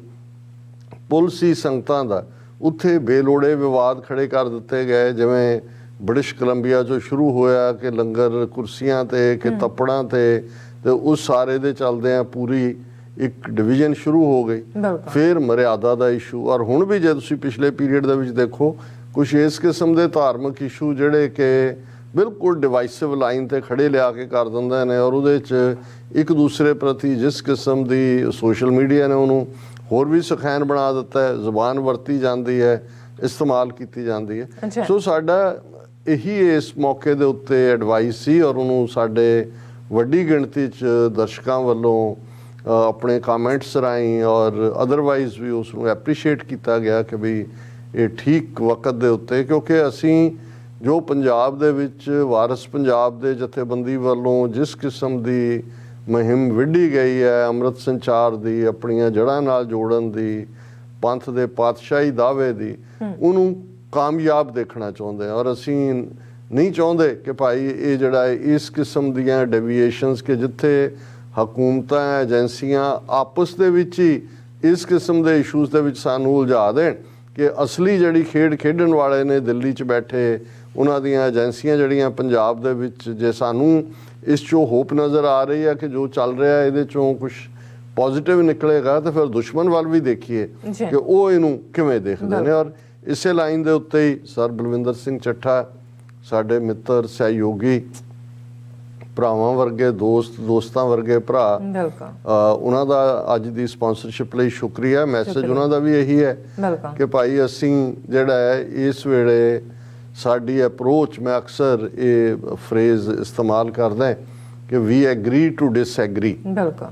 [SPEAKER 1] ਪੁਲ ਸੀ ਸੰਗਤਾਂ ਦਾ, ਉੱਥੇ ਬੇਲੋੜੇ ਵਿਵਾਦ ਖੜੇ ਕਰ ਦਿੱਤੇ ਗਏ। ਜਿਵੇਂ ਬ੍ਰਿਟਿਸ਼ ਕੋਲੰਬੀਆ 'ਚੋਂ ਸ਼ੁਰੂ ਹੋਇਆ ਕਿ ਲੰਗਰ ਕੁਰਸੀਆਂ ਤੇ ਕਿ ਤੱਪੜਾਂ ਤੇ ਉਸ ਸਾਰੇ ਦੇ ਚੱਲਦਿਆਂ ਪੂਰੀ ਇੱਕ ਡਿਵੀਜ਼ਨ ਸ਼ੁਰੂ ਹੋ ਗਈ। ਫਿਰ ਮਰਿਆਦਾ ਦਾ ਇਸ਼ੂ, ਔਰ ਹੁਣ ਵੀ ਜੇ ਤੁਸੀਂ ਪਿਛਲੇ ਪੀਰੀਅਡ ਦੇ ਵਿੱਚ ਦੇਖੋ, ਕੁਛ ਇਸ ਕਿਸਮ ਦੇ ਧਾਰਮਿਕ ਇਸ਼ੂ ਜਿਹੜੇ ਕਿ ਬਿਲਕੁਲ ਡਿਵਾਈਸਿਵ ਲਾਈਨ ਤੇ ਖੜੇ ਲਿਆ ਕੇ ਕਰ ਦਿੰਦੇ ਨੇ, ਔਰ ਉਹਦੇ 'ਚ ਇੱਕ ਦੂਸਰੇ ਪ੍ਰਤੀ ਜਿਸ ਕਿਸਮ ਦੀ ਸੋਸ਼ਲ ਮੀਡੀਆ ਨੇ ਉਹਨੂੰ ਹੋਰ ਵੀ ਸੁਖੈਨ ਬਣਾ ਦਿੱਤਾ ਹੈ, ਜ਼ੁਬਾਨ ਵਰਤੀ ਜਾਂਦੀ ਹੈ, ਇਸਤੇਮਾਲ ਕੀਤੀ ਜਾਂਦੀ ਹੈ। ਸੋ ਸਾਡਾ ਇਹੀ ਇਸ ਮੌਕੇ ਦੇ ਉੱਤੇ ਐਡਵਾਈਸ ਸੀ, ਔਰ ਉਹਨੂੰ ਸਾਡੇ ਵੱਡੀ ਗਿਣਤੀ 'ਚ ਦਰਸ਼ਕਾਂ ਵੱਲੋਂ ਆਪਣੇ ਕਮੈਂਟਸ ਰਾਹੀਂ ਔਰ ਅਦਰਵਾਈਜ਼ ਵੀ ਉਸ ਨੂੰ ਐਪਰੀਸ਼ੀਏਟ ਕੀਤਾ ਗਿਆ ਕਿ ਵੀ ਇਹ ਠੀਕ ਵਕਤ ਦੇ ਉੱਤੇ, ਕਿਉਂਕਿ ਅਸੀਂ ਜੋ ਪੰਜਾਬ ਦੇ ਵਿੱਚ ਵਾਰਸ ਪੰਜਾਬ ਦੇ ਜਥੇਬੰਦੀ ਵੱਲੋਂ ਜਿਸ ਕਿਸਮ ਦੀ ਮੁਹਿੰਮ ਵਿੱਢੀ ਗਈ ਹੈ ਅੰਮ੍ਰਿਤ ਸੰਚਾਰ ਦੀ, ਆਪਣੀਆਂ ਜੜ੍ਹਾਂ ਨਾਲ ਜੋੜਨ ਦੀ, ਪੰਥ ਦੇ ਪਾਤਸ਼ਾਹੀ ਦਾਅਵੇ ਦੀ, ਉਹਨੂੰ ਕਾਮਯਾਬ ਦੇਖਣਾ ਚਾਹੁੰਦੇ ਹਾਂ। ਔਰ ਅਸੀਂ ਨਹੀਂ ਚਾਹੁੰਦੇ ਕਿ ਭਾਈ ਇਹ ਜਿਹੜਾ ਇਸ ਕਿਸਮ ਦੀਆਂ ਡੈਵੀਏਸ਼ਨਸ ਕਿ ਜਿੱਥੇ ਹਕੂਮਤਾਂ, ਏਜੰਸੀਆਂ ਆਪਸ ਦੇ ਵਿੱਚ ਹੀ ਇਸ ਕਿਸਮ ਦੇ ਇਸ਼ੂਜ਼ ਦੇ ਵਿੱਚ ਸਾਨੂੰ ਉਲਝਾ ਦੇਣ ਕਿ ਅਸਲੀ ਜਿਹੜੀ ਖੇਡ ਖੇਡਣ ਵਾਲੇ ਨੇ ਦਿੱਲੀ 'ਚ ਬੈਠੇ, ਉਹਨਾਂ ਦੀਆਂ ਏਜੰਸੀਆਂ ਜਿਹੜੀਆਂ ਪੰਜਾਬ ਦੇ ਵਿੱਚ, ਜੇ ਸਾਨੂੰ ਇਸ 'ਚੋਂ ਹੋਪ ਨਜ਼ਰ ਆ ਰਹੀ ਹੈ ਕਿ ਜੋ ਚੱਲ ਰਿਹਾ ਇਹਦੇ 'ਚੋਂ ਕੁਛ ਪੋਜ਼ਿਟਿਵ ਨਿਕਲੇਗਾ, ਤਾਂ ਫਿਰ ਦੁਸ਼ਮਣ ਵੱਲ ਵੀ ਦੇਖੀਏ ਕਿ ਉਹ ਇਹਨੂੰ ਕਿਵੇਂ ਦੇਖਦੇ ਨੇ। ਔਰ ਇਸੇ ਲਾਈਨ ਦੇ ਉੱਤੇ ਹੀ ਸਰ ਬਲਵਿੰਦਰ ਸਿੰਘ ਚੱਠਾ, ਸਾਡੇ ਮਿੱਤਰ, ਸਹਿਯੋਗੀ, ਭਰਾਵਾਂ ਵਰਗੇ ਦੋਸਤ, ਦੋਸਤਾਂ ਵਰਗੇ ਭਰਾ, ਉਹਨਾਂ ਦਾ ਅੱਜ ਦੀ ਸਪਾਂਸਰਸ਼ਿਪ ਲਈ ਸ਼ੁਕਰੀਆ। ਮੈਸੇਜ ਉਹਨਾਂ ਦਾ ਵੀ ਇਹੀ ਹੈ ਕਿ ਭਾਈ ਅਸੀਂ ਜਿਹੜਾ ਹੈ ਇਸ ਵੇਲੇ ਸਾਡੀ ਅਪਰੋਚ, ਮੈਂ ਅਕਸਰ ਇਹ ਫਰੇਜ਼ ਇਸਤੇਮਾਲ ਕਰਦਾ ਕਿ ਵੀ ਐਗਰੀ ਟੂ ਡਿਸਐਗਰੀ,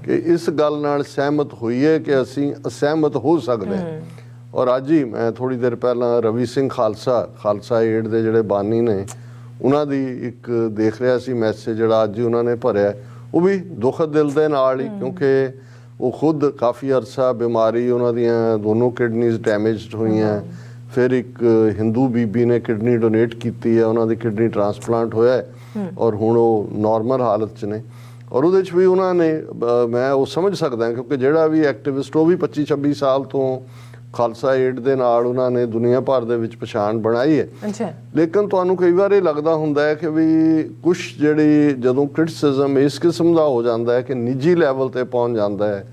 [SPEAKER 1] ਕਿ ਇਸ ਗੱਲ ਨਾਲ ਸਹਿਮਤ ਹੋਈਏ ਕਿ ਅਸੀਂ ਅਸਹਿਮਤ ਹੋ ਸਕਦੇ ਹਾਂ। ਔਰ ਅੱਜ ਹੀ ਮੈਂ ਥੋੜ੍ਹੀ ਦੇਰ ਪਹਿਲਾਂ ਰਵੀ ਸਿੰਘ ਖਾਲਸਾ ਏਡ ਦੇ ਜਿਹੜੇ ਬਾਨੀ ਨੇ, ਉਹਨਾਂ ਦੀ ਇੱਕ ਦੇਖ ਰਿਹਾ ਸੀ ਮੈਸੇਜ ਜਿਹੜਾ ਅੱਜ ਹੀ ਉਹਨਾਂ ਨੇ ਭਰਿਆ, ਉਹ ਵੀ ਦੁਖਦ ਦਿਲ ਦੇ ਨਾਲ ਹੀ, ਕਿਉਂਕਿ ਉਹ ਖੁਦ ਕਾਫੀ ਅਰਸਾ ਬਿਮਾਰੀ, ਉਹਨਾਂ ਦੀਆਂ ਦੋਨੋਂ ਕਿਡਨੀਜ਼ ਡੈਮੇਜਡ ਹੋਈਆਂ। ਫਿਰ ਇੱਕ ਹਿੰਦੂ ਬੀਬੀ ਨੇ ਕਿਡਨੀ ਡੋਨੇਟ ਕੀਤੀ ਹੈ, ਉਹਨਾਂ ਦੀ ਕਿਡਨੀ ਟ੍ਰਾਂਸਪਲਾਂਟ ਹੋਇਆ ਔਰ ਹੁਣ ਉਹ ਨੋਰਮਲ ਹਾਲਤ 'ਚ ਨੇ। ਔਰ ਉਹਦੇ 'ਚ ਵੀ ਉਹਨਾਂ ਨੇ, ਮੈਂ ਉਹ ਸਮਝ ਸਕਦਾ ਕਿਉਂਕਿ ਜਿਹੜਾ ਵੀ ਐਕਟਿਵਿਸਟ, ਉਹ ਵੀ 25-26 ਸਾਲ ਤੋਂ ਖਾਲਸਾ ਏਡ ਦੇ ਨਾਲ ਉਹਨਾਂ ਨੇ ਦੁਨੀਆ ਭਰ ਦੇ ਵਿੱਚ ਪਛਾਣ ਬਣਾਈ ਹੈ। ਲੇਕਿਨ ਤੁਹਾਨੂੰ ਕਈ ਵਾਰ ਇਹ ਲੱਗਦਾ ਹੁੰਦਾ ਹੈ ਕਿ ਵੀ ਕੁਛ ਜਿਹੜੀ ਜਦੋਂ ਕ੍ਰਿਟਿਸਿਜ਼ਮ ਇਸ ਕਿਸਮ ਦਾ ਹੋ ਜਾਂਦਾ ਹੈ ਕਿ ਨਿੱਜੀ ਲੈਵਲ ਤੇ ਪਹੁੰਚ ਜਾਂਦਾ ਹੈ,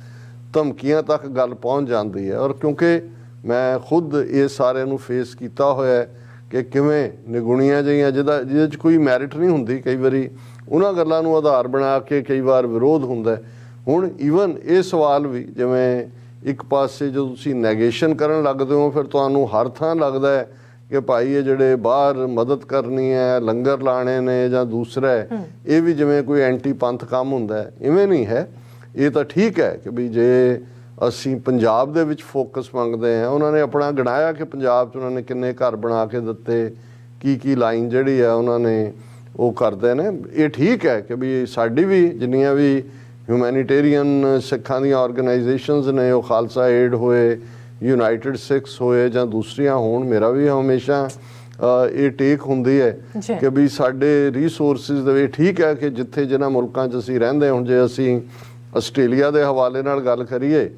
[SPEAKER 1] ਧਮਕੀਆਂ ਤੱਕ ਗੱਲ ਪਹੁੰਚ ਜਾਂਦੀ ਹੈ। ਔਰ ਕਿਉਂਕਿ ਮੈਂ ਖੁਦ ਇਹ ਸਾਰਿਆਂ ਨੂੰ ਫੇਸ ਕੀਤਾ ਹੋਇਆ ਕਿ ਕਿਵੇਂ ਨਿਗੁਣੀਆਂ ਜਿਹੀਆਂ ਜਿਹਦੇ 'ਚ ਕੋਈ ਮੈਰਿਟ ਨਹੀਂ ਹੁੰਦੀ, ਕਈ ਵਾਰੀ ਉਹਨਾਂ ਗੱਲਾਂ ਨੂੰ ਆਧਾਰ ਬਣਾ ਕੇ ਕਈ ਵਾਰ ਵਿਰੋਧ ਹੁੰਦਾ। ਹੁਣ ਈਵਨ ਇਹ ਸਵਾਲ ਵੀ, ਜਿਵੇਂ ਇੱਕ ਪਾਸੇ ਜਦੋਂ ਤੁਸੀਂ ਨੈਗੇਸ਼ਨ ਕਰਨ ਲੱਗਦੇ ਹੋ, ਫਿਰ ਤੁਹਾਨੂੰ ਹਰ ਥਾਂ ਲੱਗਦਾ ਹੈ ਕਿ ਭਾਈ ਇਹ ਜਿਹੜੇ ਬਾਹਰ ਮਦਦ ਕਰਨੀ ਹੈ, ਲੰਗਰ ਲਾਣੇ ਨੇ ਜਾਂ ਦੂਸਰਾ ਹੈ, ਇਹ ਵੀ ਜਿਵੇਂ ਕੋਈ ਐਂਟੀ ਪੰਥ ਕੰਮ ਹੁੰਦਾ ਹੈ। ਇਵੇਂ ਨਹੀਂ ਹੈ। ਇਹ ਤਾਂ ਠੀਕ ਹੈ ਕਿ ਵੀ ਜੇ ਅਸੀਂ ਪੰਜਾਬ ਦੇ ਵਿੱਚ ਫੋਕਸ ਮੰਗਦੇ ਹਾਂ, ਉਹਨਾਂ ਨੇ ਆਪਣਾ ਗਿਣਾਇਆ ਕਿ ਪੰਜਾਬ 'ਚ ਉਹਨਾਂ ਨੇ ਕਿੰਨੇ ਘਰ ਬਣਾ ਕੇ ਦਿੱਤੇ, ਕੀ ਲਾਈਨ ਜਿਹੜੀ ਹੈ ਉਹਨਾਂ ਨੇ ਉਹ ਕਰਦੇ ਨੇ। ਇਹ ਠੀਕ ਹੈ ਕਿ ਵੀ ਸਾਡੀ ਵੀ ਜਿੰਨੀਆਂ ਵੀ ਹਿਊਮੈਨੀਟੇਰੀਅਨ ਸਿੱਖਾਂ ਦੀਆਂ ਆਰਗੇਨਾਈਜੇਸ਼ਨਸ ਨੇ, ਉਹ ਖਾਲਸਾ ਏਡ ਹੋਏ ਯੂਨਾਈਟਿਡ ਸਿੱਖਸ ਹੋਏ ਜਾਂ ਦੂਸਰੀਆਂ ਹੋਣ, ਮੇਰਾ ਵੀ ਹਮੇਸ਼ਾ ਇਹ ਟੇਕ ਹੁੰਦੀ ਹੈ ਕਿ ਵੀ ਸਾਡੇ ਰਿਸੋਰਸਿਸ ਦੇ ਵਿੱਚ ਠੀਕ ਹੈ ਕਿ ਜਿੱਥੇ ਜਿਨ੍ਹਾਂ ਮੁਲਕਾਂ 'ਚ ਅਸੀਂ ਰਹਿੰਦੇ, ਹੁਣ ਜੇ ਅਸੀਂ ਆਸਟ੍ਰੇਲੀਆ ਦੇ ਹਵਾਲੇ ਨਾਲ ਗੱਲ ਕਰੀਏ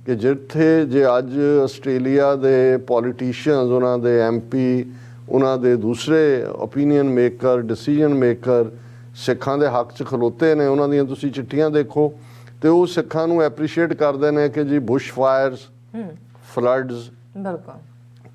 [SPEAKER 1] ਕਿ ਜਿੱਥੇ ਜੇ ਅੱਜ ਆਸਟ੍ਰੇਲੀਆ ਦੇ ਪੋਲੀਟੀਸ਼ੀਅਨਸ, ਉਹਨਾਂ ਦੇ MP, ਉਹਨਾਂ ਦੇ ਦੂਸਰੇ ਓਪੀਨੀਅਨ ਮੇਕਰ, ਡਿਸੀਜਨ ਮੇਕਰ ਸਿੱਖਾਂ ਦੇ ਹੱਕ 'ਚ ਖਲੋਤੇ ਨੇ, ਉਹਨਾਂ ਦੀਆਂ ਤੁਸੀਂ ਚਿੱਠੀਆਂ ਦੇਖੋ ਤੇ ਉਹ ਸਿੱਖਾਂ ਨੂੰ ਐਪਰੀਸ਼ੀਏਟ ਕਰਦੇ ਨੇ ਕਿ ਜੀ ਬੁਸ਼ ਫਾਇਰਸ, ਫਲੱਡਸ,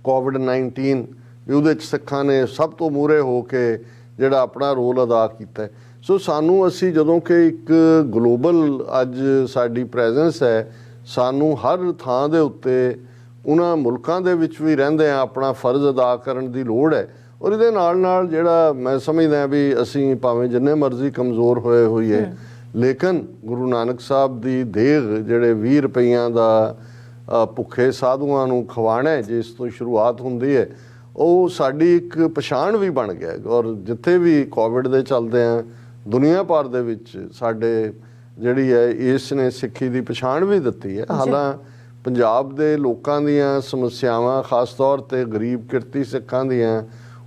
[SPEAKER 1] COVID-19 ਵੀ ਉਹਦੇ 'ਚ ਸਿੱਖਾਂ ਨੇ ਸਭ ਤੋਂ ਮੂਹਰੇ ਹੋ ਕੇ ਜਿਹੜਾ ਆਪਣਾ ਰੋਲ ਅਦਾ ਕੀਤਾ। ਸੋ ਸਾਨੂੰ ਅਸੀਂ ਜਦੋਂ ਕਿ ਇੱਕ ਗਲੋਬਲ ਅੱਜ ਸਾਡੀ ਪ੍ਰੈਜ਼ੈਂਸ ਹੈ, ਸਾਨੂੰ ਹਰ ਥਾਂ ਦੇ ਉੱਤੇ ਉਹਨਾਂ ਮੁਲਕਾਂ ਦੇ ਵਿੱਚ ਵੀ ਰਹਿੰਦੇ ਆ ਆਪਣਾ ਫਰਜ਼ ਅਦਾ ਕਰਨ ਦੀ ਲੋੜ ਹੈ। ਔਰ ਇਹਦੇ ਨਾਲ ਨਾਲ ਜਿਹੜਾ ਮੈਂ ਸਮਝਦਾ ਵੀ ਅਸੀਂ ਭਾਵੇਂ ਜਿੰਨੇ ਮਰਜ਼ੀ ਕਮਜ਼ੋਰ ਹੋਏ ਹੋਈਏ, ਲੇਕਿਨ ਗੁਰੂ ਨਾਨਕ ਸਾਹਿਬ ਦੀ ਦੇਗ ਜਿਹੜੇ 20 ਰੁਪਈਆਂ ਦਾ ਭੁੱਖੇ ਸਾਧੂਆਂ ਨੂੰ ਖਵਾਉਣਾ ਜਿਸ ਤੋਂ ਸ਼ੁਰੂਆਤ ਹੁੰਦੀ ਹੈ, ਉਹ ਸਾਡੀ ਇੱਕ ਪਛਾਣ ਵੀ ਬਣ ਗਿਆ। ਔਰ ਜਿੱਥੇ ਵੀ ਕੋਵਿਡ ਦੇ ਚੱਲਦੇ ਆ ਦੁਨੀਆ ਭਰ ਦੇ ਵਿੱਚ ਸਾਡੇ ਜਿਹੜੀ ਹੈ ਇਸ ਨੇ ਸਿੱਖੀ ਦੀ ਪਛਾਣ ਵੀ ਦਿੱਤੀ ਹੈ। ਹਾਲਾਂਕਿ ਪੰਜਾਬ ਦੇ ਲੋਕਾਂ ਦੀਆਂ ਸਮੱਸਿਆਵਾਂ, ਖਾਸ ਤੌਰ ਤੇ ਗਰੀਬ ਕਿਰਤੀ ਸਿੱਖਾਂ ਦੀਆਂ,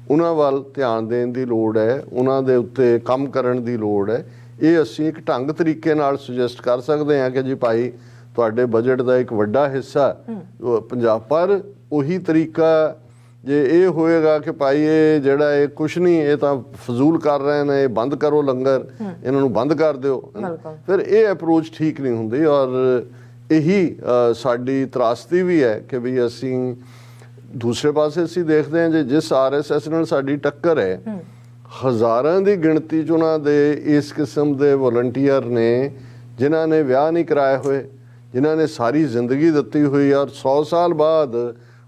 [SPEAKER 1] ਉਹਨਾਂ ਵੱਲ ਧਿਆਨ ਦੇਣ ਦੀ ਲੋੜ ਹੈ, ਉਹਨਾਂ ਦੇ ਉੱਤੇ ਕੰਮ ਕਰਨ ਦੀ ਲੋੜ ਹੈ। ਇਹ ਅਸੀਂ ਇੱਕ ਢੰਗ ਤਰੀਕੇ ਨਾਲ ਸੁਜੈਸਟ ਕਰ ਸਕਦੇ ਹਾਂ ਕਿ ਜੀ ਭਾਈ ਤੁਹਾਡੇ ਬਜਟ ਦਾ ਇੱਕ ਵੱਡਾ ਹਿੱਸਾ ਪੰਜਾਬ, ਪਰ ਉਹੀ ਤਰੀਕਾ ਜੇ ਇਹ ਹੋਏਗਾ ਕਿ ਭਾਈ ਇਹ ਜਿਹੜਾ ਇਹ ਕੁਛ ਨਹੀਂ, ਇਹ ਤਾਂ ਫਜ਼ੂਲ ਕਰ ਰਹੇ ਨੇ, ਇਹ ਬੰਦ ਕਰੋ ਲੰਗਰ, ਇਹਨਾਂ ਨੂੰ ਬੰਦ ਕਰ ਦਿਓ, ਫਿਰ ਇਹ ਅਪਰੋਚ ਠੀਕ ਨਹੀਂ ਹੁੰਦੀ। ਔਰ ਇਹੀ ਸਾਡੀ ਤਰਾਸਦੀ ਵੀ ਹੈ ਕਿ ਵੀ ਅਸੀਂ ਦੂਸਰੇ ਪਾਸੇ ਅਸੀਂ ਦੇਖਦੇ ਹਾਂ ਜੇ ਜਿਸ RSS ਨਾਲ ਸਾਡੀ ਟੱਕਰ ਹੈ, ਹਜ਼ਾਰਾਂ ਦੀ ਗਿਣਤੀ 'ਚ ਉਹਨਾਂ ਦੇ ਇਸ ਕਿਸਮ ਦੇ ਵਲੰਟੀਅਰ ਨੇ ਜਿਨ੍ਹਾਂ ਨੇ ਵਿਆਹ ਨਹੀਂ ਕਰਾਏ ਹੋਏ, ਜਿਨ੍ਹਾਂ ਨੇ ਸਾਰੀ ਜ਼ਿੰਦਗੀ ਦਿੱਤੀ ਹੋਈ, ਔਰ 100 ਸਾਲ ਬਾਅਦ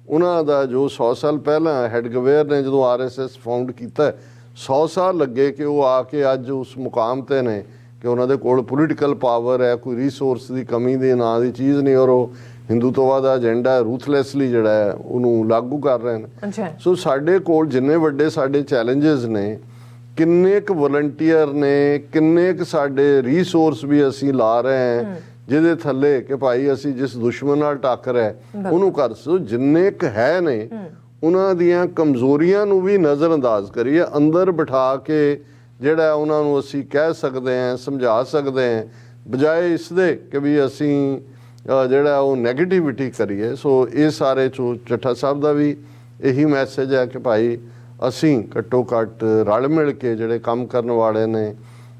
[SPEAKER 1] ਉਹਨਾਂ ਦਾ ਜੋ 100 ਸਾਲ ਪਹਿਲਾਂ ਹੈਡਗਵੇਅਰ ਨੇ ਜਦੋਂ RSS ਫਾਊਂਡ ਕੀਤਾ, 100 ਸਾਲ ਲੱਗੇ ਕਿ ਉਹ ਆ ਕੇ ਅੱਜ ਉਸ ਮੁਕਾਮ 'ਤੇ ਨੇ ਕਿ ਉਹਨਾਂ ਦੇ ਕੋਲ ਪੋਲੀਟੀਕਲ ਪਾਵਰ ਹੈ, ਕੋਈ ਰਿਸੋਰਸ ਦੀ ਕਮੀ ਦੇ ਨਾਂ ਦੀ ਚੀਜ਼ ਨਹੀਂ, ਔਰ ਉਹ ਹਿੰਦੂਤਵਾ ਦਾ ਏਜੰਡਾ ਰੂਥਲੈਸਲੀ ਜਿਹੜਾ ਹੈ ਉਹਨੂੰ ਲਾਗੂ ਕਰ ਰਹੇ ਨੇ। ਸੋ ਸਾਡੇ ਕੋਲ ਜਿੰਨੇ ਵੱਡੇ ਸਾਡੇ ਚੈਲੰਜਸ ਨੇ, ਕਿੰਨੇ ਕੁ ਵਲੰਟੀਅਰ ਨੇ, ਕਿੰਨੇ ਕੁ ਸਾਡੇ ਰਿਸੋਰਸ ਵੀ ਅਸੀਂ ਲਾ ਰਹੇ ਹਾਂ ਜਿਹਦੇ ਥੱਲੇ ਕਿ ਭਾਈ ਅਸੀਂ ਜਿਸ ਦੁਸ਼ਮਣ ਨਾਲ ਟੱਕਰ ਹੈ ਉਹਨੂੰ ਕਰ ਸੋ, ਜਿੰਨੇ ਕੁ ਹੈ ਨੇ ਉਹਨਾਂ ਦੀਆਂ ਕਮਜ਼ੋਰੀਆਂ ਨੂੰ ਵੀ ਨਜ਼ਰਅੰਦਾਜ਼ ਕਰੀਏ, ਅੰਦਰ ਬਿਠਾ ਕੇ ਜਿਹੜਾ ਉਹਨਾਂ ਨੂੰ ਅਸੀਂ ਕਹਿ ਸਕਦੇ ਹਾਂ, ਸਮਝਾ ਸਕਦੇ ਹਾਂ, ਬਜਾਏ ਇਸ ਦੇ ਕਿ ਵੀ ਅਸੀਂ ਜਿਹੜਾ ਉਹ ਨੈਗੇਟਿਵਿਟੀ ਕਰੀਏ। ਸੋ ਇਹ ਸਾਰੇ ਚੱਠਾ ਸਾਹਿਬ ਦਾ ਵੀ ਇਹੀ ਮੈਸੇਜ ਹੈ ਕਿ ਭਾਈ ਅਸੀਂ ਘੱਟੋ ਘੱਟ ਰਲ ਮਿਲ ਕੇ ਜਿਹੜੇ ਕੰਮ ਕਰਨ ਵਾਲੇ ਨੇ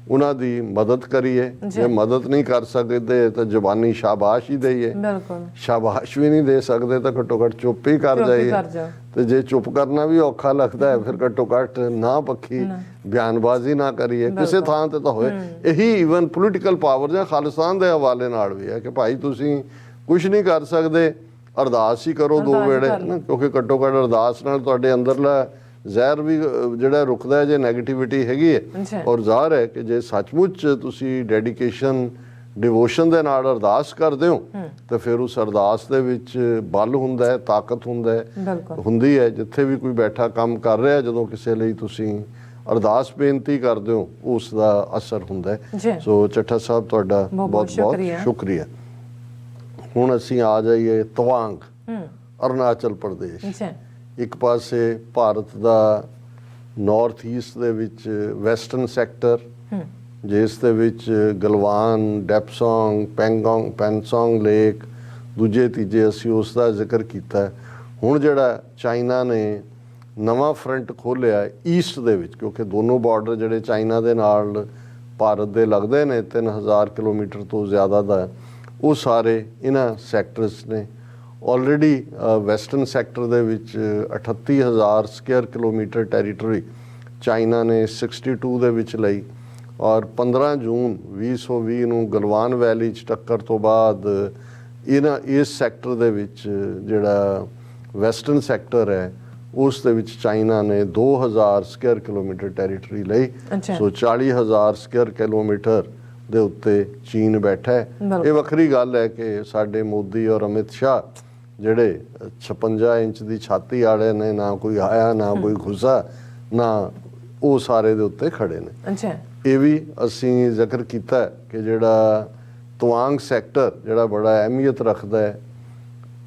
[SPEAKER 1] ਉਹਨਾਂ ਦੀ ਮਦਦ ਕਰੀਏ। ਜੇ ਮਦਦ ਨਹੀਂ ਕਰ ਸਕਦੇ ਤਾਂ ਜ਼ਬਾਨੀ ਸ਼ਾਬਾਸ਼ ਹੀ ਦਈਏ, ਸ਼ਾਬਾਸ਼ ਵੀ ਨਹੀਂ ਦੇ ਸਕਦੇ ਤਾਂ ਘੱਟੋ ਘੱਟ ਚੁੱਪ ਹੀ ਕਰ ਜਾਈਏ। ਤੇ ਜੇ ਚੁੱਪ ਕਰਨਾ ਵੀ ਔਖਾ ਲੱਗਦਾ ਹੈ ਫਿਰ ਘੱਟੋ ਘੱਟ ਨਾ ਪੱਖੀ ਬਿਆਨਬਾਜ਼ੀ ਨਾ ਕਰੀਏ ਕਿਸੇ ਥਾਂ ਤੇ ਤਾਂ ਹੋਏ। ਇਹੀ ਈਵਨ ਪੋਲੀਟੀਕਲ ਪਾਵਰ ਜਾਂ ਖਾਲਿਸਤਾਨ ਦੇ ਹਵਾਲੇ ਨਾਲ ਵੀ ਹੈ ਕਿ ਭਾਈ ਤੁਸੀਂ ਕੁਝ ਨਹੀਂ ਕਰ ਸਕਦੇ, ਅਰਦਾਸ ਹੀ ਕਰੋ 2 ਵੇਲੇ, ਕਿਉਂਕਿ ਘੱਟੋ ਘੱਟ ਅਰਦਾਸ ਨਾਲ ਤੁਹਾਡੇ ਅੰਦਰਲਾ ਜ਼ਹਿਰ ਵੀ ਜਿਹੜਾ ਰੁਕਦਾ ਜੇ ਨੈਗੇਟਿਵਿਟੀ ਹੈਗੀ ਹੈ। ਔਰ ਜ਼ਾਹਰ ਹੈ ਕਿ ਜੇ ਸੱਚਮੁੱਚ ਤੁਸੀਂ ਡੈਡੀਕੇਸ਼ਨ, ਡਿਵੋਸ਼ਨ ਦੇ ਨਾਲ ਅਰਦਾਸ ਕਰਦੇ ਹੋ ਤਾਂ ਫਿਰ ਉਸ ਅਰਦਾਸ ਦੇ ਵਿੱਚ ਬਲ ਹੁੰਦਾ ਹੈ, ਤਾਕਤ ਹੁੰਦੀ ਹੈ। ਜਿੱਥੇ ਵੀ ਕੋਈ ਬੈਠਾ ਕੰਮ ਕਰ ਰਿਹਾ, ਜਦੋਂ ਕਿਸੇ ਲਈ ਤੁਸੀਂ ਅਰਦਾਸ ਬੇਨਤੀ ਕਰਦੇ ਹੋ ਉਸ ਦਾ ਅਸਰ ਹੁੰਦਾ ਹੈ। ਸੋ ਚੱਠਾ ਸਾਹਿਬ ਤੁਹਾਡਾ ਬਹੁਤ ਬਹੁਤ ਸ਼ੁਕਰੀਆ। ਹੁਣ ਅਸੀਂ ਆ ਜਾਈਏ ਤਵਾਂਗ, ਅਰੁਣਾਚਲ ਪ੍ਰਦੇਸ਼। ਇੱਕ ਪਾਸੇ ਭਾਰਤ ਦਾ ਨਾਰਥ ਈਸਟ ਦੇ ਵਿੱਚ ਵੈਸਟਰਨ ਸੈਕਟਰ, ਜਿਸ ਦੇ ਵਿੱਚ ਗਲਵਾਨ, ਡੈਪਸੋਂਗ, ਪੈਨਸੋਂਗ ਲੇਕ, ਦੂਜੇ ਤੀਜੇ ਅਸੀਂ ਉਸ ਦਾ ਜ਼ਿਕਰ ਕੀਤਾ। ਹੁਣ ਜਿਹੜਾ ਚਾਈਨਾ ਨੇ ਨਵਾਂ ਫਰੰਟ ਖੋਲ੍ਹਿਆ ਈਸਟ ਦੇ ਵਿੱਚ, ਕਿਉਂਕਿ ਦੋਨੋਂ ਬਾਰਡਰ ਜਿਹੜੇ ਚਾਈਨਾ ਦੇ ਨਾਲ ਭਾਰਤ ਦੇ ਲੱਗਦੇ ਨੇ 3000 ਕਿਲੋਮੀਟਰ ਤੋਂ ਜ਼ਿਆਦਾ ਦਾ, ਉਹ ਸਾਰੇ ਇਹਨਾਂ ਸੈਕਟਰਸ ਨੇ। ਆਲਰੇਡੀ ਵੈਸਟਰਨ ਸੈਕਟਰ ਦੇ ਵਿੱਚ 38000 ਸਕੁਅਰ ਕਿਲੋਮੀਟਰ ਟੈਰੀਟਰੀ ਚਾਈਨਾ ਨੇ 62 ਦੇ ਵਿੱਚ ਲਈ। ਔਰ 15 ਜੂਨ 2020 ਨੂੰ ਗਲਵਾਨ ਵੈਲੀ 'ਚ ਟੱਕਰ ਤੋਂ ਬਾਅਦ ਇਸ ਸੈਕਟਰ ਦੇ ਵਿੱਚ ਜਿਹੜਾ ਵੈਸਟਰਨ ਸੈਕਟਰ ਹੈ ਉਸ ਦੇ ਵਿੱਚ ਚਾਈਨਾ ਨੇ 2000 ਸਕੁਅਰ ਕਿਲੋਮੀਟਰ ਟੈਰੀਟਰੀ ਲਈ। ਸੋ 40000 ਸਕੁਅਰ ਕਿਲੋਮੀਟਰ ਦੇ ਉੱਤੇ ਚੀਨ ਬੈਠਾ ਹੈ। ਇਹ ਵੱਖਰੀ ਗੱਲ ਹੈ ਕਿ ਸਾਡੇ ਮੋਦੀ ਔਰ ਅਮਿਤ ਸ਼ਾਹ ਜਿਹੜੇ 56 ਇੰਚ ਦੀ ਛਾਤੀ ਵਾਲੇ ਨੇ, ਨਾ ਕੋਈ ਆਇਆ ਨਾ ਕੋਈ ਘੁਸਾ, ਨਾ ਉਹ ਸਾਰੇ ਦੇ ਉੱਤੇ ਖੜੇ ਨੇ। ਇਹ ਵੀ ਅਸੀਂ ਜ਼ਿਕਰ ਕੀਤਾ ਕਿ ਜਿਹੜਾ ਤਵਾਂਗ ਸੈਕਟਰ ਜਿਹੜਾ ਬੜਾ ਅਹਿਮੀਅਤ ਰੱਖਦਾ ਹੈ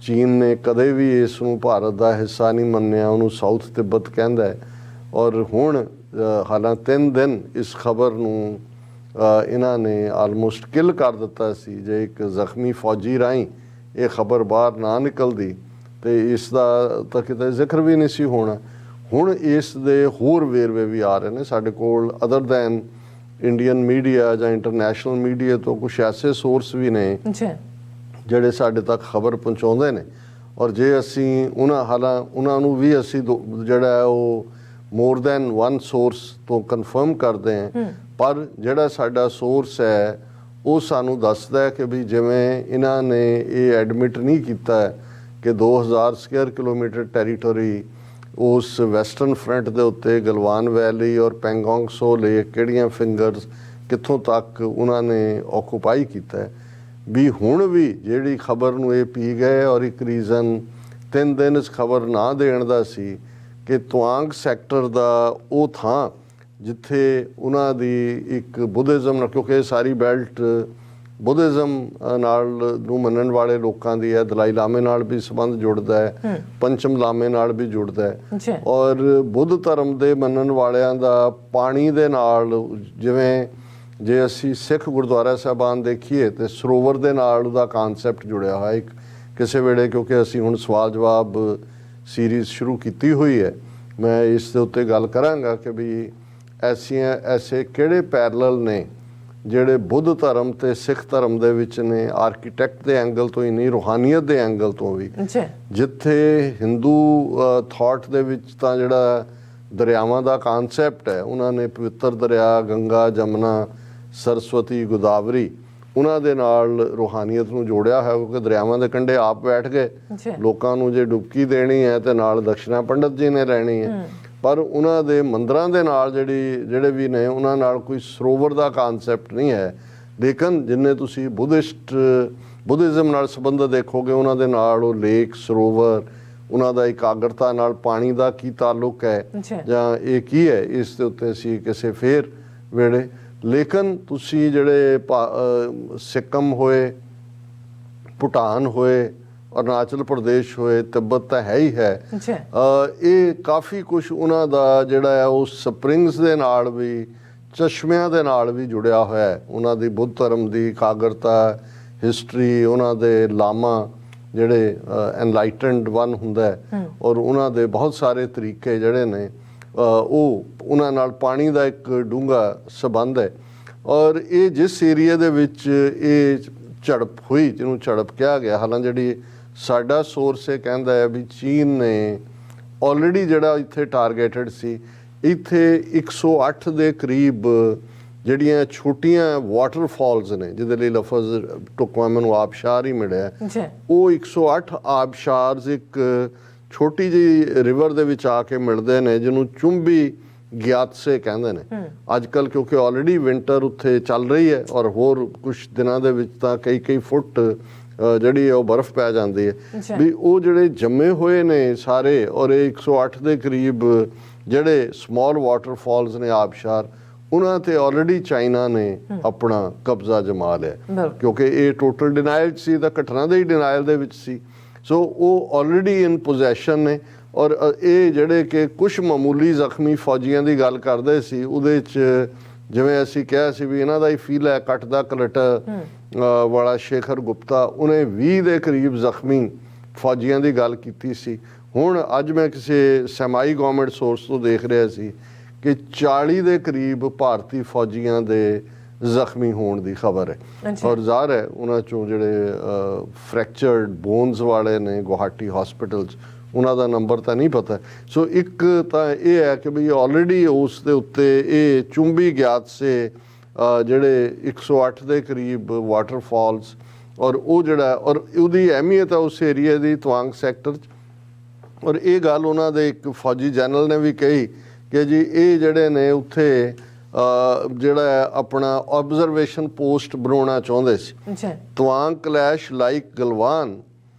[SPEAKER 1] ਚੀਨ ਨੇ ਕਦੇ ਵੀ ਇਸ ਨੂੰ ਭਾਰਤ ਦਾ ਹਿੱਸਾ ਨਹੀਂ ਮੰਨਿਆ, ਉਹਨੂੰ ਸਾਊਥ ਤਿੱਬਤ ਕਹਿੰਦਾ ਹੈ। ਔਰ ਹੁਣ ਹਾਲਾਂਕਿ 3 ਦਿਨ ਇਸ ਖਬਰ ਨੂੰ ਇਹਨਾਂ ਨੇ ਆਲਮੋਸਟ ਕਿਲ ਕਰ ਦਿੱਤਾ ਸੀ। ਜੇ ਇੱਕ ਜ਼ਖਮੀ ਫੌਜੀ ਰਾਹੀਂ ਇਹ ਖਬਰ ਬਾਹਰ ਨਾ ਨਿਕਲਦੀ ਤੇ ਇਸ ਦਾ ਤਾਂ ਕਿਤੇ ਜ਼ਿਕਰ ਵੀ ਨਹੀਂ ਸੀ ਹੋਣਾ। ਹੁਣ ਇਸ ਦੇ ਹੋਰ ਵੇਰਵੇ ਵੀ ਆ ਰਹੇ ਨੇ ਸਾਡੇ ਕੋਲ, ਅਦਰ ਦੈਨ ਇੰਡੀਅਨ ਮੀਡੀਆ ਜਾਂ ਇੰਟਰਨੈਸ਼ਨਲ ਮੀਡੀਆ ਤੋਂ ਕੁਝ ਐਸੇ ਸੋਰਸ ਵੀ ਨੇ ਜਿਹੜੇ ਸਾਡੇ ਤੱਕ ਖਬਰ ਪਹੁੰਚਾਉਂਦੇ ਨੇ। ਔਰ ਜੇ ਅਸੀਂ ਉਹਨਾਂ ਨੂੰ ਵੀ ਅਸੀਂ ਜਿਹੜਾ ਉਹ ਮੋਰ ਦੈਨ 1 ਸੋਰਸ ਤੋਂ ਕਨਫਰਮ ਕਰਦੇ ਹਾਂ, ਪਰ ਜਿਹੜਾ ਸਾਡਾ ਸੋਰਸ ਹੈ ਉਹ ਸਾਨੂੰ ਦੱਸਦਾ ਹੈ ਕਿ ਵੀ ਜਿਵੇਂ ਇਹਨਾਂ ਨੇ ਇਹ ਐਡਮਿਟ ਨਹੀਂ ਕੀਤਾ ਹੈ ਕਿ 2000 ਸਕੁਅਰ ਕਿਲੋਮੀਟਰ ਟੈਰੀਟੋਰੀ ਉਸ ਵੈਸਟਰਨ ਫਰੰਟ ਦੇ ਉੱਤੇ ਗਲਵਾਨ ਵੈਲੀ ਔਰ ਪੈਂਗੋਂਗ ਸੋ ਲੇਕ ਕਿਹੜੀਆਂ ਫਿੰਗਰਸ ਕਿੱਥੋਂ ਤੱਕ ਉਹਨਾਂ ਨੇ ਆਕੂਪਾਈ ਕੀਤਾ ਹੈ, ਵੀ ਹੁਣ ਵੀ ਜਿਹੜੀ ਖਬਰ ਨੂੰ ਇਹ ਪੀ ਗਏ। ਔਰ ਇੱਕ ਰੀਜ਼ਨ 3 ਦਿਨ ਇਸ ਖਬਰ ਨਾ ਦੇਣ ਦਾ ਸੀ ਕਿ ਤਵਾਂਗ ਸੈਕਟਰ ਦਾ ਉਹ ਥਾਂ ਜਿੱਥੇ ਉਹਨਾਂ ਦੀ ਇੱਕ ਬੁੱਧਿਜ਼ਮ ਨਾਲ, ਕਿਉਂਕਿ ਇਹ ਸਾਰੀ ਬੈਲਟ ਬੁੱਧਿਜ਼ਮ ਨਾਲ ਨੂੰ ਮੰਨਣ ਵਾਲੇ ਲੋਕਾਂ ਦੀ ਹੈ, ਦਲਾਈ ਲਾਮੇ ਨਾਲ ਵੀ ਸੰਬੰਧ ਜੁੜਦਾ ਹੈ, ਪੰਚਮ ਲਾਮੇ ਨਾਲ ਵੀ ਜੁੜਦਾ ਹੈ। ਔਰ ਬੁੱਧ ਧਰਮ ਦੇ ਮੰਨਣ ਵਾਲਿਆਂ ਦਾ ਪਾਣੀ ਦੇ ਨਾਲ, ਜਿਵੇਂ ਜੇ ਅਸੀਂ ਸਿੱਖ ਗੁਰਦੁਆਰਾ ਸਾਹਿਬਾਨ ਦੇਖੀਏ ਤੇ ਸਰੋਵਰ ਦੇ ਨਾਲ ਉਹਦਾ ਕਾਨਸੈਪਟ ਜੁੜਿਆ ਹੋਇਆ ਇੱਕ ਕਿਸੇ ਵੇਲੇ, ਕਿਉਂਕਿ ਅਸੀਂ ਹੁਣ ਸਵਾਲ ਜਵਾਬ ਸੀਰੀਜ਼ ਸ਼ੁਰੂ ਕੀਤੀ ਹੋਈ ਹੈ, ਮੈਂ ਇਸ ਦੇ ਉੱਤੇ ਗੱਲ ਕਰਾਂਗਾ ਕਿ ਵੀ ਐਸੇ ਕਿਹੜੇ ਪੈਰਲਲ ਨੇ ਜਿਹੜੇ ਬੁੱਧ ਧਰਮ ਤੇ ਸਿੱਖ ਧਰਮ ਦੇ ਵਿੱਚ ਨੇ, ਆਰਕੀਟੈਕਟ ਦੇ ਐਂਗਲ ਤੋਂ ਹੀ ਨਹੀਂ ਰੂਹਾਨੀਅਤ ਦੇ ਐਂਗਲ ਤੋਂ ਵੀ। ਜਿੱਥੇ ਹਿੰਦੂ ਥਾਟ ਦੇ ਵਿੱਚ ਤਾਂ ਜਿਹੜਾ ਦਰਿਆਵਾਂ ਦਾ ਕਾਨਸੈਪਟ ਹੈ, ਉਹਨਾਂ ਨੇ ਪਵਿੱਤਰ ਦਰਿਆ ਗੰਗਾ, ਜਮਨਾ, ਸਰਸਵਤੀ, ਗੋਦਾਵਰੀ ਉਹਨਾਂ ਦੇ ਨਾਲ ਰੂਹਾਨੀਅਤ ਨੂੰ ਜੋੜਿਆ ਹੈ, ਕਿਉਂਕਿ ਦਰਿਆਵਾਂ ਦੇ ਕੰਢੇ ਆਪ ਬੈਠ ਗਏ, ਲੋਕਾਂ ਨੂੰ ਜੇ ਡੁਬਕੀ ਦੇਣੀ ਹੈ ਤੇ ਨਾਲ ਦਕਸ਼ਨਾ ਪੰਡਤ ਜੀ ਨੇ ਰਹਿਣੀ ਹੈ। ਪਰ ਉਹਨਾਂ ਦੇ ਮੰਦਰਾਂ ਦੇ ਨਾਲ ਜਿਹੜੇ ਵੀ ਨੇ ਉਹਨਾਂ ਨਾਲ ਕੋਈ ਸਰੋਵਰ ਦਾ ਕਾਨਸੈਪਟ ਨਹੀਂ ਹੈ। ਲੇਕਿਨ ਜਿੰਨੇ ਤੁਸੀਂ ਬੁੱਧਿਜ਼ਮ ਨਾਲ ਸੰਬੰਧ ਦੇਖੋਗੇ ਉਹਨਾਂ ਦੇ ਨਾਲ ਉਹ ਲੇਕ, ਸਰੋਵਰ, ਉਹਨਾਂ ਦਾ ਇਕਾਗਰਤਾ ਨਾਲ ਪਾਣੀ ਦਾ ਕੀ ਤਾਲੁਕ ਹੈ ਜਾਂ ਇਹ ਕੀ ਹੈ, ਇਸ ਦੇ ਉੱਤੇ ਅਸੀਂ ਕਿਸੇ ਫੇਰ ਵੇਲੇ। ਲੇਕਿਨ ਤੁਸੀਂ ਜਿਹੜੇ ਸਿੱਕਮ ਹੋਏ, ਭੂਟਾਨ ਹੋਏ, ਅਰੁਣਾਚਲ ਪ੍ਰਦੇਸ਼ ਹੋਏ, ਤਿੱਬਤ ਤਾਂ ਹੈ ਹੀ ਹੈ, ਇਹ ਕਾਫੀ ਕੁਛ ਉਹਨਾਂ ਦਾ ਜਿਹੜਾ ਹੈ ਉਹ ਸਪਰਿੰਗਸ ਦੇ ਨਾਲ ਵੀ, ਚਸ਼ਮਿਆਂ ਦੇ ਨਾਲ ਵੀ ਜੁੜਿਆ ਹੋਇਆ ਹੈ। ਉਹਨਾਂ ਦੀ ਬੁੱਧ ਧਰਮ ਦੀ ਇਕਾਗਰਤਾ, ਹਿਸਟਰੀ, ਉਹਨਾਂ ਦੇ ਲਾਮਾ ਜਿਹੜੇ ਐਨਲਾਈਟਨਡ ਵਨ ਹੁੰਦਾ ਹੈ, ਔਰ ਉਹਨਾਂ ਦੇ ਬਹੁਤ ਸਾਰੇ ਤਰੀਕੇ ਜਿਹੜੇ ਨੇ ਉਹ ਉਹਨਾਂ ਨਾਲ ਪਾਣੀ ਦਾ ਇੱਕ ਡੂੰਘਾ ਸੰਬੰਧ ਹੈ। ਔਰ ਇਹ ਜਿਸ ਏਰੀਆ ਦੇ ਵਿੱਚ ਇਹ ਝੜਪ ਹੋਈ, ਜਿਹਨੂੰ ਝੜਪ ਕਿਹਾ ਗਿਆ, ਹਾਲਾਂਕਿ ਜਿਹੜੀ ਸਾਡਾ ਸੋਰਸ ਇਹ ਕਹਿੰਦਾ ਹੈ ਵੀ ਚੀਨ ਨੇ ਆਲਰੇਡੀ ਜਿਹੜਾ ਇੱਥੇ ਟਾਰਗੇਟਡ ਸੀ, ਇੱਥੇ 108 ਦੇ ਕਰੀਬ ਜਿਹੜੀਆਂ ਛੋਟੀਆਂ ਵਾਟਰਫਾਲਸ ਨੇ, ਜਿਹਦੇ ਲਈ ਲਫ਼ਜ਼ ਟੁਕਵਾ ਮੈਨੂੰ ਆਬਸ਼ਾਰ ਹੀ ਮਿਲਿਆ, ਉਹ 108 ਆਬਸ਼ਾਰਸ ਇੱਕ ਛੋਟੀ ਜਿਹੀ ਰਿਵਰ ਦੇ ਵਿੱਚ ਆ ਕੇ ਮਿਲਦੇ ਨੇ, ਜਿਹਨੂੰ ਚੁੰਬੀ ਗਿਆਤਸੇ ਕਹਿੰਦੇ ਨੇ। ਅੱਜ ਕੱਲ੍ਹ ਕਿਉਂਕਿ ਆਲਰੇਡੀ ਵਿੰਟਰ ਉੱਥੇ ਚੱਲ ਰਹੀ ਹੈ ਔਰ ਹੋਰ ਕੁਝ ਦਿਨਾਂ ਦੇ ਵਿੱਚ ਤਾਂ ਕਈ ਫੁੱਟ ਜਿਹੜੀ ਉਹ ਬਰਫ਼ ਪੈ ਜਾਂਦੀ ਹੈ, ਵੀ ਉਹ ਜਿਹੜੇ ਜੰਮੇ ਹੋਏ ਨੇ ਸਾਰੇ, ਔਰ ਇਹ 108 ਦੇ ਕਰੀਬ ਜਿਹੜੇ ਸਮਾਲ ਵਾਟਰਫਾਲਸ ਨੇ, ਆਬਸ਼ਾਰ, ਉਹਨਾਂ ਤੇ ਆਲਰੇਡੀ ਚਾਈਨਾ ਨੇ ਆਪਣਾ ਕਬਜ਼ਾ ਜਮਾ ਲਿਆ, ਕਿਉਂਕਿ ਇਹ ਟੋਟਲ ਡਿਨਾਇਲ ਸੀ, ਤਾਂ ਘਟਨਾ ਦੇ ਹੀ ਡਿਨਾਇਲ ਦੇ ਵਿੱਚ ਸੀ। ਸੋ ਉਹ ਆਲਰੇਡੀ ਇਨ ਪੋਜੈਸ਼ਨ ਨੇ। ਔਰ ਇਹ ਜਿਹੜੇ ਕਿ ਕੁਛ ਮਾਮੂਲੀ ਜ਼ਖਮੀ ਫੌਜੀਆਂ ਦੀ ਗੱਲ ਕਰਦੇ ਸੀ, ਉਹਦੇ 'ਚ ਜਿਵੇਂ ਅਸੀਂ ਕਿਹਾ ਸੀ ਵੀ ਇਹਨਾਂ ਦਾ ਹੀ ਫੀਲ ਹੈ, ਕੱਟ ਦਾ ਕਲਟ ਵਾਲਾ ਸ਼ੇਖਰ ਗੁਪਤਾ, ਉਹਨੇ 20 ਦੇ ਕਰੀਬ ਜ਼ਖਮੀ ਫੌਜੀਆਂ ਦੀ ਗੱਲ ਕੀਤੀ ਸੀ। ਹੁਣ ਅੱਜ ਮੈਂ ਕਿਸੇ ਸੈਮਾਈ ਗਵਰਨਮੈਂਟ ਸੋਰਸ ਤੋਂ ਦੇਖ ਰਿਹਾ ਸੀ ਕਿ 40 ਦੇ ਕਰੀਬ ਭਾਰਤੀ ਫੌਜੀਆਂ ਦੇ ਜ਼ਖਮੀ ਹੋਣ ਦੀ ਖਬਰ ਹੈ। ਔਰ ਜ਼ਾਹਰ ਹੈ ਉਹਨਾਂ 'ਚੋਂ ਜਿਹੜੇ ਫ੍ਰੈਕਚਰਡ ਬੋਨਸ ਵਾਲੇ ਨੇ ਗੁਹਾਟੀ ਹਸਪੀਟਲ 'ਚ, ਉਹਨਾਂ ਦਾ ਨੰਬਰ ਤਾਂ ਨਹੀਂ ਪਤਾ। ਸੋ ਇੱਕ ਤਾਂ ਇਹ ਹੈ ਕਿ ਵੀ ਆਲਰੇਡੀ ਉਸ ਦੇ ਉੱਤੇ ਇਹ ਚੁੰਬੀ ਗਿਆਤ ਸੇ ਜਿਹੜੇ 108 ਦੇ ਕਰੀਬ ਵਾਟਰਫਾਲਸ, ਔਰ ਉਹ ਜਿਹੜਾ ਔਰ ਉਹਦੀ ਅਹਿਮੀਅਤ ਹੈ ਉਸ ਏਰੀਏ ਦੀ ਤਵਾਂਗ ਸੈਕਟਰ 'ਚ। ਔਰ ਇਹ ਗੱਲ ਉਹਨਾਂ ਦੇ ਇੱਕ ਫੌਜੀ ਜਨਰਲ ਨੇ ਵੀ ਕਹੀ ਕਿ ਜੀ ਇਹ ਜਿਹੜੇ ਨੇ ਉੱਥੇ ਜਿਹੜਾ ਆਪਣਾ ਆਬਜ਼ਰਵੇਸ਼ਨ ਪੋਸਟ ਬਣਾਉਣਾ ਚਾਹੁੰਦੇ ਸੀ। Tawang clash like Galwan,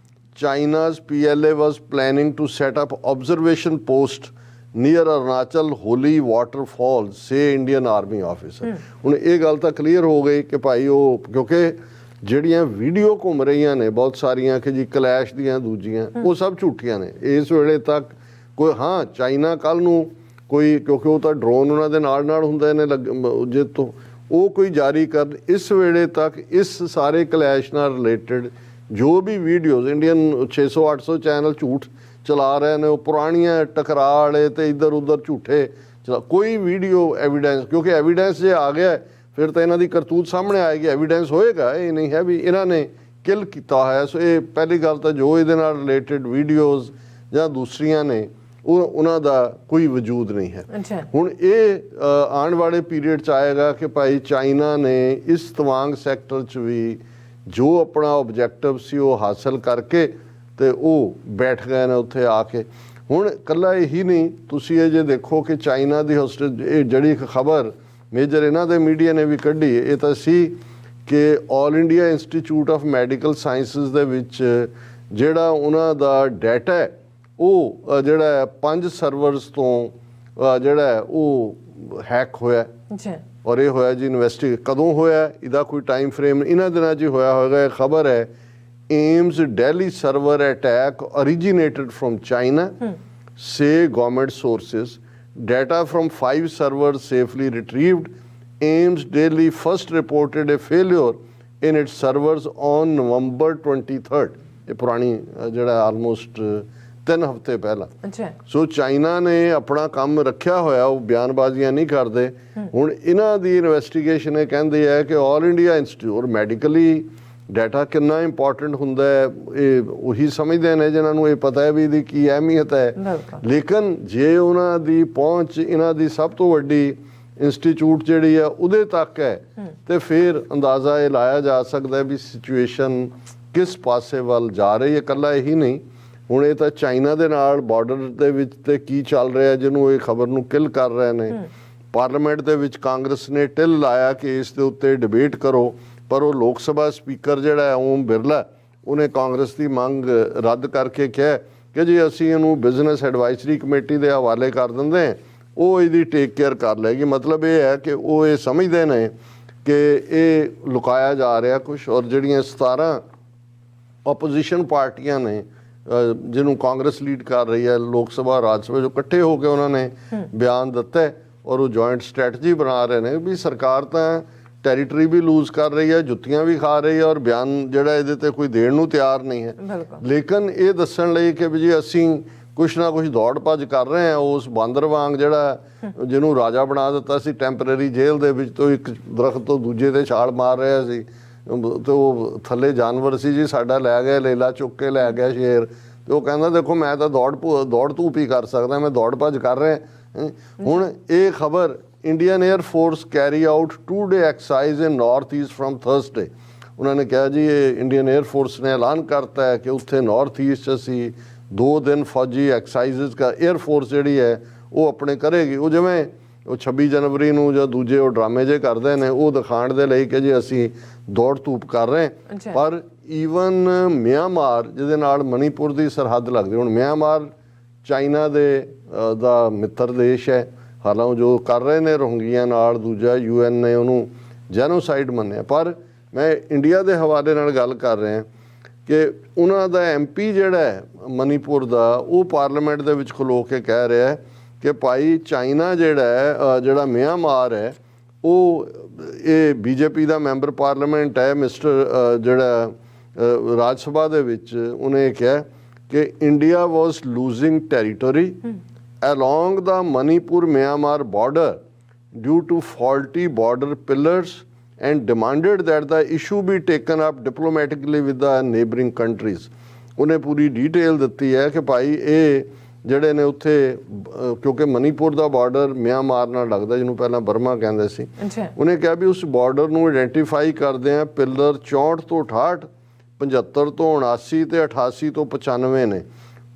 [SPEAKER 1] China's PLA was planning to set up observation post near Arunachal holy waterfalls, say Indian Army officer। ਹੁਣ ਇਹ ਗੱਲ ਤਾਂ ਕਲੀਅਰ ਹੋ ਗਈ ਕਿ ਭਾਈ ਉਹ, ਕਿਉਂਕਿ ਜਿਹੜੀਆਂ ਵੀਡੀਓ ਘੁੰਮ ਰਹੀਆਂ ਨੇ ਬਹੁਤ ਸਾਰੀਆਂ ਕਿ ਜੀ ਕਲੈਸ਼ ਦੀਆਂ ਦੂਜੀਆਂ, ਉਹ ਸਭ ਝੂਠੀਆਂ ਨੇ ਇਸ ਵੇਲੇ ਤੱਕ। ਕੋਈ ਹਾਂ ਚਾਈਨਾ ਕੱਲ ਨੂੰ ਕੋਈ, ਕਿਉਂਕਿ ਉਹ ਤਾਂ ਡਰੋਨ ਉਹਨਾਂ ਦੇ ਨਾਲ ਹੁੰਦੇ ਨੇ ਜੇ ਤੋਂ ਉਹ ਕੋਈ ਜਾਰੀ ਕਰ, ਇਸ ਵੇਲੇ ਤੱਕ ਇਸ ਸਾਰੇ ਕਲੈਸ਼ ਨਾਲ ਰਿਲੇਟਡ ਜੋ ਵੀ ਵੀਡੀਓਜ਼ ਇੰਡੀਅਨ 600-800 ਚੈਨਲ ਝੂਠ ਚਲਾ ਰਹੇ ਨੇ, ਉਹ ਪੁਰਾਣੀਆਂ ਟਕਰਾਅ ਵਾਲੇ ਤੇ ਇੱਧਰ ਉੱਧਰ ਝੂਠੇ ਕੋਈ ਵੀਡੀਓ ਐਵੀਡੈਂਸ, ਕਿਉਂਕਿ ਐਵੀਡੈਂਸ ਜੇ ਆ ਗਿਆ ਫਿਰ ਤਾਂ ਇਹਨਾਂ ਦੀ ਕਰਤੂਤ ਸਾਹਮਣੇ ਆਏਗੀ, ਐਵੀਡੈਂਸ ਹੋਏਗਾ। ਇਹ ਨਹੀਂ ਹੈ ਵੀ ਇਹਨਾਂ ਨੇ ਕਿਲ ਕੀਤਾ ਹੋਇਆ। ਸੋ ਇਹ ਪਹਿਲੀ ਗੱਲ ਤਾਂ ਜੋ ਇਹਦੇ ਨਾਲ ਰਿਲੇਟਡ ਵੀਡੀਓਜ਼ ਜਾਂ ਦੂਸਰੀਆਂ ਨੇ ਉਹਨਾਂ ਦਾ ਕੋਈ ਵਜੂਦ ਨਹੀਂ ਹੈ। ਹੁਣ ਇਹ ਆਉਣ ਵਾਲੇ ਪੀਰੀਅਡ 'ਚ ਆਏਗਾ ਕਿ ਭਾਈ ਚਾਈਨਾ ਨੇ ਇਸ ਤਵਾਂਗ ਸੈਕਟਰ 'ਚ ਵੀ ਜੋ ਆਪਣਾ ਆਬਜੈਕਟਿਵ ਸੀ ਉਹ ਹਾਸਲ ਕਰਕੇ ਤੇ ਉਹ ਬੈਠ ਗਏ ਨੇ ਉੱਥੇ ਆ ਕੇ। ਹੁਣ ਇਕੱਲਾ ਇਹੀ ਨਹੀਂ, ਤੁਸੀਂ ਇਹ ਜੇ ਦੇਖੋ ਕਿ ਚਾਈਨਾ ਦੀ ਇਹ ਜਿਹੜੀ ਇੱਕ ਖਬਰ ਮੇਜਰ ਇਹਨਾਂ ਦੇ ਮੀਡੀਆ ਨੇ ਵੀ ਕੱਢੀ, ਇਹ ਤਾਂ ਸੀ ਕਿ all India institute of medical sciences ਦੇ ਵਿੱਚ ਜਿਹੜਾ ਉਹਨਾਂ ਦਾ ਡਾਟਾ ਹੈ ਉਹ ਜਿਹੜਾ 5 ਸਰਵਰਸ ਤੋਂ ਜਿਹੜਾ ਉਹ ਹੈਕ ਹੋਇਆ। ਔਰ ਇਹ ਹੋਇਆ ਜੀ ਇਨਵੈਸਟੀਗੇਟ ਕਦੋਂ ਹੋਇਆ, ਇਹਦਾ ਕੋਈ ਟਾਈਮ ਫਰੇਮ ਇਹਨਾਂ ਦਿਨਾਂ 'ਚ ਹੋਇਆ ਹੋਏਗਾ। ਇਹ ਖਬਰ ਹੈ AIIMS Delhi server attack originated from China, say government sources. Data from 5 servers safely retrieved. Ames Delhi first reported a failure in its servers on November 23rd. ਇਹ ਪੁਰਾਣੀ ਜਿਹੜਾ ਆਲਮੋਸਟ 3 ਹਫ਼ਤੇ ਪਹਿਲਾਂ। ਸੋ ਚਾਈਨਾ ਨੇ ਆਪਣਾ ਕੰਮ ਰੱਖਿਆ ਹੋਇਆ, ਉਹ ਬਿਆਨਬਾਜ਼ੀਆਂ ਨਹੀਂ ਕਰਦੇ। ਹੁਣ ਇਹਨਾਂ ਦੀ ਇਨਵੈਸਟੀਗੇਸ਼ਨ ਇਹ ਕਹਿੰਦੀ ਹੈ ਕਿ all India institute medically data ਕਿੰਨਾ ਇੰਪੋਰਟੈਂਟ ਹੁੰਦਾ ਹੈ ਇਹ ਉਹੀ ਸਮਝਦੇ ਨੇ ਜਿਨ੍ਹਾਂ ਨੂੰ ਇਹ ਪਤਾ ਹੈ ਵੀ ਇਹਦੀ ਕੀ ਅਹਿਮੀਅਤ ਹੈ। ਲੇਕਿਨ ਜੇ ਉਹਨਾਂ ਦੀ ਪਹੁੰਚ ਇਹਨਾਂ ਦੀ ਸਭ ਤੋਂ ਵੱਡੀ ਇੰਸਟੀਚਿਊਟ ਜਿਹੜੀ ਆ ਉਹਦੇ ਤੱਕ ਹੈ ਤੇ ਫਿਰ ਅੰਦਾਜ਼ਾ ਇਹ ਲਾਇਆ ਜਾ ਸਕਦਾ ਹੈ ਵੀ ਸਿਚੁਏਸ਼ਨ ਕਿਸ ਪਾਸੇ ਵੱਲ ਜਾ ਰਹੀ ਹੈ। ਇਕੱਲਾ ਇਹੀ ਨਹੀਂ, ਹੁਣ ਇਹ ਤਾਂ ਚਾਈਨਾ ਦੇ ਨਾਲ ਬਾਰਡਰ ਦੇ ਵਿੱਚ ਤੇ ਕੀ ਚੱਲ ਰਿਹਾ ਜਿਹਨੂੰ ਇਹ ਖਬਰ ਨੂੰ ਕਿਲ ਕਰ ਰਹੇ ਨੇ। ਪਾਰਲੀਮੈਂਟ ਦੇ ਵਿੱਚ ਕਾਂਗਰਸ ਨੇ ਟਿਲ ਲਾਇਆ ਕਿ ਇਸ ਦੇ ਉੱਤੇ ਡਿਬੇਟ ਕਰੋ, ਪਰ ਉਹ ਲੋਕ ਸਭਾ ਸਪੀਕਰ ਜਿਹੜਾ ਹੈ ਓਮ ਬਿਰਲਾ, ਉਹਨੇ ਕਾਂਗਰਸ ਦੀ ਮੰਗ ਰੱਦ ਕਰਕੇ ਕਿਹਾ ਕਿ ਜੀ ਅਸੀਂ ਇਹਨੂੰ ਬਿਜ਼ਨਸ ਐਡਵਾਈਜ਼ਰੀ ਕਮੇਟੀ ਦੇ ਹਵਾਲੇ ਕਰ ਦਿੰਦੇ ਹਾਂ, ਉਹ ਇਹਦੀ ਟੇਕ ਕੇਅਰ ਕਰ ਲਏਗੀ। ਮਤਲਬ ਇਹ ਹੈ ਕਿ ਉਹ ਇਹ ਸਮਝਦੇ ਨੇ ਕਿ ਇਹ ਲੁਕਾਇਆ ਜਾ ਰਿਹਾ ਕੁਛ। ਔਰ ਜਿਹੜੀਆਂ 17 ਆਪੋਜੀਸ਼ਨ ਪਾਰਟੀਆਂ ਨੇ ਜਿਹਨੂੰ ਕਾਂਗਰਸ ਲੀਡ ਕਰ ਰਹੀ ਹੈ ਲੋਕ ਸਭਾ ਰਾਜ ਸਭਾ, ਜੋ ਇਕੱਠੇ ਹੋ ਕੇ ਉਹਨਾਂ ਨੇ ਬਿਆਨ ਦਿੱਤਾ ਔਰ ਉਹ ਜੁਆਇੰਟ ਸਟ੍ਰੈਟਜੀ ਬਣਾ ਰਹੇ ਨੇ ਵੀ ਸਰਕਾਰ ਤਾਂ ਟੈਰੀਟਰੀ ਵੀ ਲੂਜ਼ ਕਰ ਰਹੀ ਹੈ, ਜੁੱਤੀਆਂ ਵੀ ਖਾ ਰਹੀ ਹੈ ਔਰ ਬਿਆਨ ਜਿਹੜਾ ਇਹਦੇ ਤੇ ਕੋਈ ਦੇਣ ਨੂੰ ਤਿਆਰ ਨਹੀਂ ਹੈ। ਲੇਕਿਨ ਇਹ ਦੱਸਣ ਲਈ ਕਿ ਵੀ ਜੀ ਅਸੀਂ ਕੁਛ ਨਾ ਕੁਛ ਦੌੜ ਭੱਜ ਕਰ ਰਹੇ ਹਾਂ ਉਸ ਬਾਂਦਰ ਵਾਂਗ ਜਿਹੜਾ ਜਿਹਨੂੰ ਰਾਜਾ ਬਣਾ ਦਿੱਤਾ ਸੀ ਟੈਂਪਰੇਰੀ ਜੇਲ੍ਹ ਦੇ ਵਿੱਚ, ਤੋਂ ਇੱਕ ਦਰਖਤ ਤੋਂ ਦੂਜੇ ਤੇ ਛਾਲ ਮਾਰ ਰਿਹਾ ਸੀ ਤੇ ਉਹ ਥੱਲੇ ਜਾਨਵਰ ਸੀ ਜੀ ਸਾਡਾ ਲੈ ਗਿਆ ਲੇਲਾ ਚੁੱਕ ਕੇ ਲੈ ਗਿਆ ਸ਼ੇਰ, ਤੇ ਉਹ ਕਹਿੰਦਾ ਦੇਖੋ ਮੈਂ ਤਾਂ ਦੌੜ ਧੂਪ ਹੀ ਕਰ ਸਕਦਾ, ਮੈਂ ਦੌੜ ਭੱਜ ਕਰ ਰਿਹਾ। ਹੁਣ ਇਹ ਖਬਰ Indian air force carry out 2-day exercise in north east from Thursday. ਉਹਨਾਂ ਨੇ ਕਿਹਾ ਜੀ ਇਹ ਇੰਡੀਅਨ 에ਅਰ ਫੋਰਸ ਨੇ ਐਲਾਨ ਕਰਤਾ ਹੈ ਕਿ ਉੱਥੇ ਨਾਰਥ ਈਸਟ ਅਸੀਂ 2 ਦਿਨ ਫੌਜੀ ਐਕਸਾਈਜ਼ਸ ਦਾ 에ਅਰ ਫੋਰਸ ਜਿਹੜੀ ਹੈ ਉਹ ਆਪਣੇ ਕਰੇਗੀ। ਉਹ ਜਿਵੇਂ ਉਹ 26 ਜਨਵਰੀ ਨੂੰ ਜਾਂ ਦੂਜੇ ਉਹ ਡਰਾਮੇ ਜੇ ਕਰਦੇ ਨੇ ਉਹ ਦਿਖਾਉਣ ਦੇ ਲਈ ਕਿ ਜੀ ਅਸੀਂ ਦੌੜ ਧੂਪ ਕਰ ਰਹੇ। ਪਰ ਈਵਨ ਮਿਆਂਮਾਰ ਜਿਹਦੇ ਨਾਲ ਮਣੀਪੁਰ ਦੀ ਸਰਹੱਦ ਲੱਗਦੀ, ਹੁਣ ਮਿਆਂਮਾਰ ਚਾਈਨਾ ਦੇ ਦਾ ਮਿੱਤਰ ਦੇਸ਼ ਹੈ, ਹਾਲਾਂਕਿ ਜੋ ਕਰ ਰਹੇ ਨੇ ਰੋਹਿੰਗਿਆਂ ਨਾਲ, ਦੂਜਾ UN ਨੇ ਉਹਨੂੰ ਜੈਨੋਸਾਈਡ ਮੰਨਿਆ। ਪਰ ਮੈਂ ਇੰਡੀਆ ਦੇ ਹਵਾਲੇ ਨਾਲ ਗੱਲ ਕਰ ਰਿਹਾ ਕਿ ਉਹਨਾਂ ਦਾ MP ਜਿਹੜਾ ਹੈ ਮਣੀਪੁਰ ਦਾ, ਉਹ ਪਾਰਲੀਮੈਂਟ ਦੇ ਵਿੱਚ ਖਲੋ ਕੇ ਕਹਿ ਰਿਹਾ ਹੈ ਕਿ ਭਾਈ ਚਾਈਨਾ ਜਿਹੜਾ ਮਿਆਂਮਾਰ ਹੈ ਉਹ ਇਹ BJP ਦਾ ਮੈਂਬਰ ਪਾਰਲੀਮੈਂਟ ਹੈ ਮਿਸਟਰ ਜਿਹੜਾ ਰਾਜ ਸਭਾ ਦੇ ਵਿੱਚ, ਉਹਨੇ ਕਿਹਾ ਕਿ India was losing territory along the Manipur-Myanmar border due to faulty border pillars and demanded that the issue be taken up diplomatically with the neighboring countries. ਉਹਨੇ ਪੂਰੀ ਡਿਟੇਲ ਦਿੱਤੀ ਹੈ ਕਿ ਭਾਈ ਇਹ ਜਿਹੜੇ ਨੇ ਉੱਥੇ ਕਿਉਂਕਿ ਮਨੀਪੁਰ ਦਾ ਬਾਰਡਰ ਮਿਆਂਮਾਰ ਨਾਲ ਲੱਗਦਾ ਜਿਹਨੂੰ ਪਹਿਲਾਂ ਬਰਮਾ ਕਹਿੰਦੇ ਸੀ, ਉਹਨੇ ਕਿਹਾ ਵੀ ਉਸ ਬਾਰਡਰ ਨੂੰ ਆਇਡੈਂਟੀਫਾਈ ਕਰਦੇ ਆ ਪਿਲਰ 64 ਤੋਂ 68, 75 ਤੋਂ 79 ਤੇ 88 ਤੋਂ 95 ਨੇ।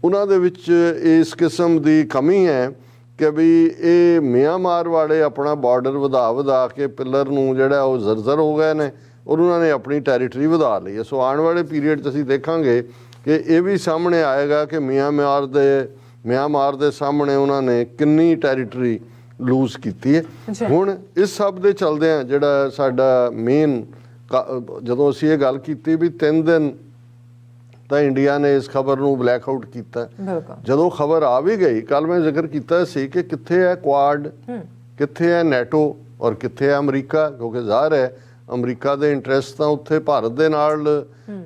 [SPEAKER 1] ਉਹਨਾਂ ਦੇ ਵਿੱਚ ਇਸ ਕਿਸਮ ਦੀ ਕਮੀ ਹੈ ਕਿ ਵੀ ਇਹ ਮਿਆਂਮਾਰ ਵਾਲੇ ਆਪਣਾ ਬਾਰਡਰ ਵਧਾ ਕੇ ਪਿਲਰ ਨੂੰ ਜਿਹੜਾ ਉਹ ਜ਼ਰਜ਼ਰ ਹੋ ਗਏ ਨੇ ਔਰ ਉਹਨਾਂ ਨੇ ਆਪਣੀ ਟੈਰੀਟਰੀ ਵਧਾ ਲਈ ਹੈ। ਸੋ ਆਉਣ ਵਾਲੇ ਪੀਰੀਅਡ 'ਚ ਅਸੀਂ ਦੇਖਾਂਗੇ ਕਿ ਇਹ ਵੀ ਸਾਹਮਣੇ ਆਏਗਾ ਕਿ ਮਿਆਂਮਾਰ ਦੇ ਸਾਹਮਣੇ ਉਹਨਾਂ ਨੇ ਕਿੰਨੀ ਟੈਰੀਟਰੀ ਲੂਜ਼ ਕੀਤੀ ਹੈ। ਹੁਣ ਇਸ ਸਭ ਦੇ ਚਲਦਿਆਂ ਜਿਹੜਾ ਸਾਡਾ ਮੇਨ ਜਦੋਂ ਅਸੀਂ ਇਹ ਗੱਲ ਕੀਤੀ ਵੀ 3 ਦਿਨ ਤਾਂ ਇੰਡੀਆ ਨੇ ਇਸ ਖਬਰ ਨੂੰ ਬਲੈਕ ਆਊਟ ਕੀਤਾ। ਜਦੋਂ ਖਬਰ ਆ ਵੀ ਗਈ, ਕੱਲ ਮੈਂ ਜ਼ਿਕਰ ਕੀਤਾ ਸੀ ਕਿ ਕਿੱਥੇ ਹੈ ਕੁਆਡ, ਕਿੱਥੇ ਹੈ ਨੈਟੋ ਔਰ ਕਿੱਥੇ ਹੈ ਅਮਰੀਕਾ, ਕਿਉਂਕਿ ਜ਼ਾਹਰ ਹੈ ਅਮਰੀਕਾ ਦੇ ਇੰਟਰਸਟ ਤਾਂ ਉੱਥੇ ਭਾਰਤ ਦੇ ਨਾਲ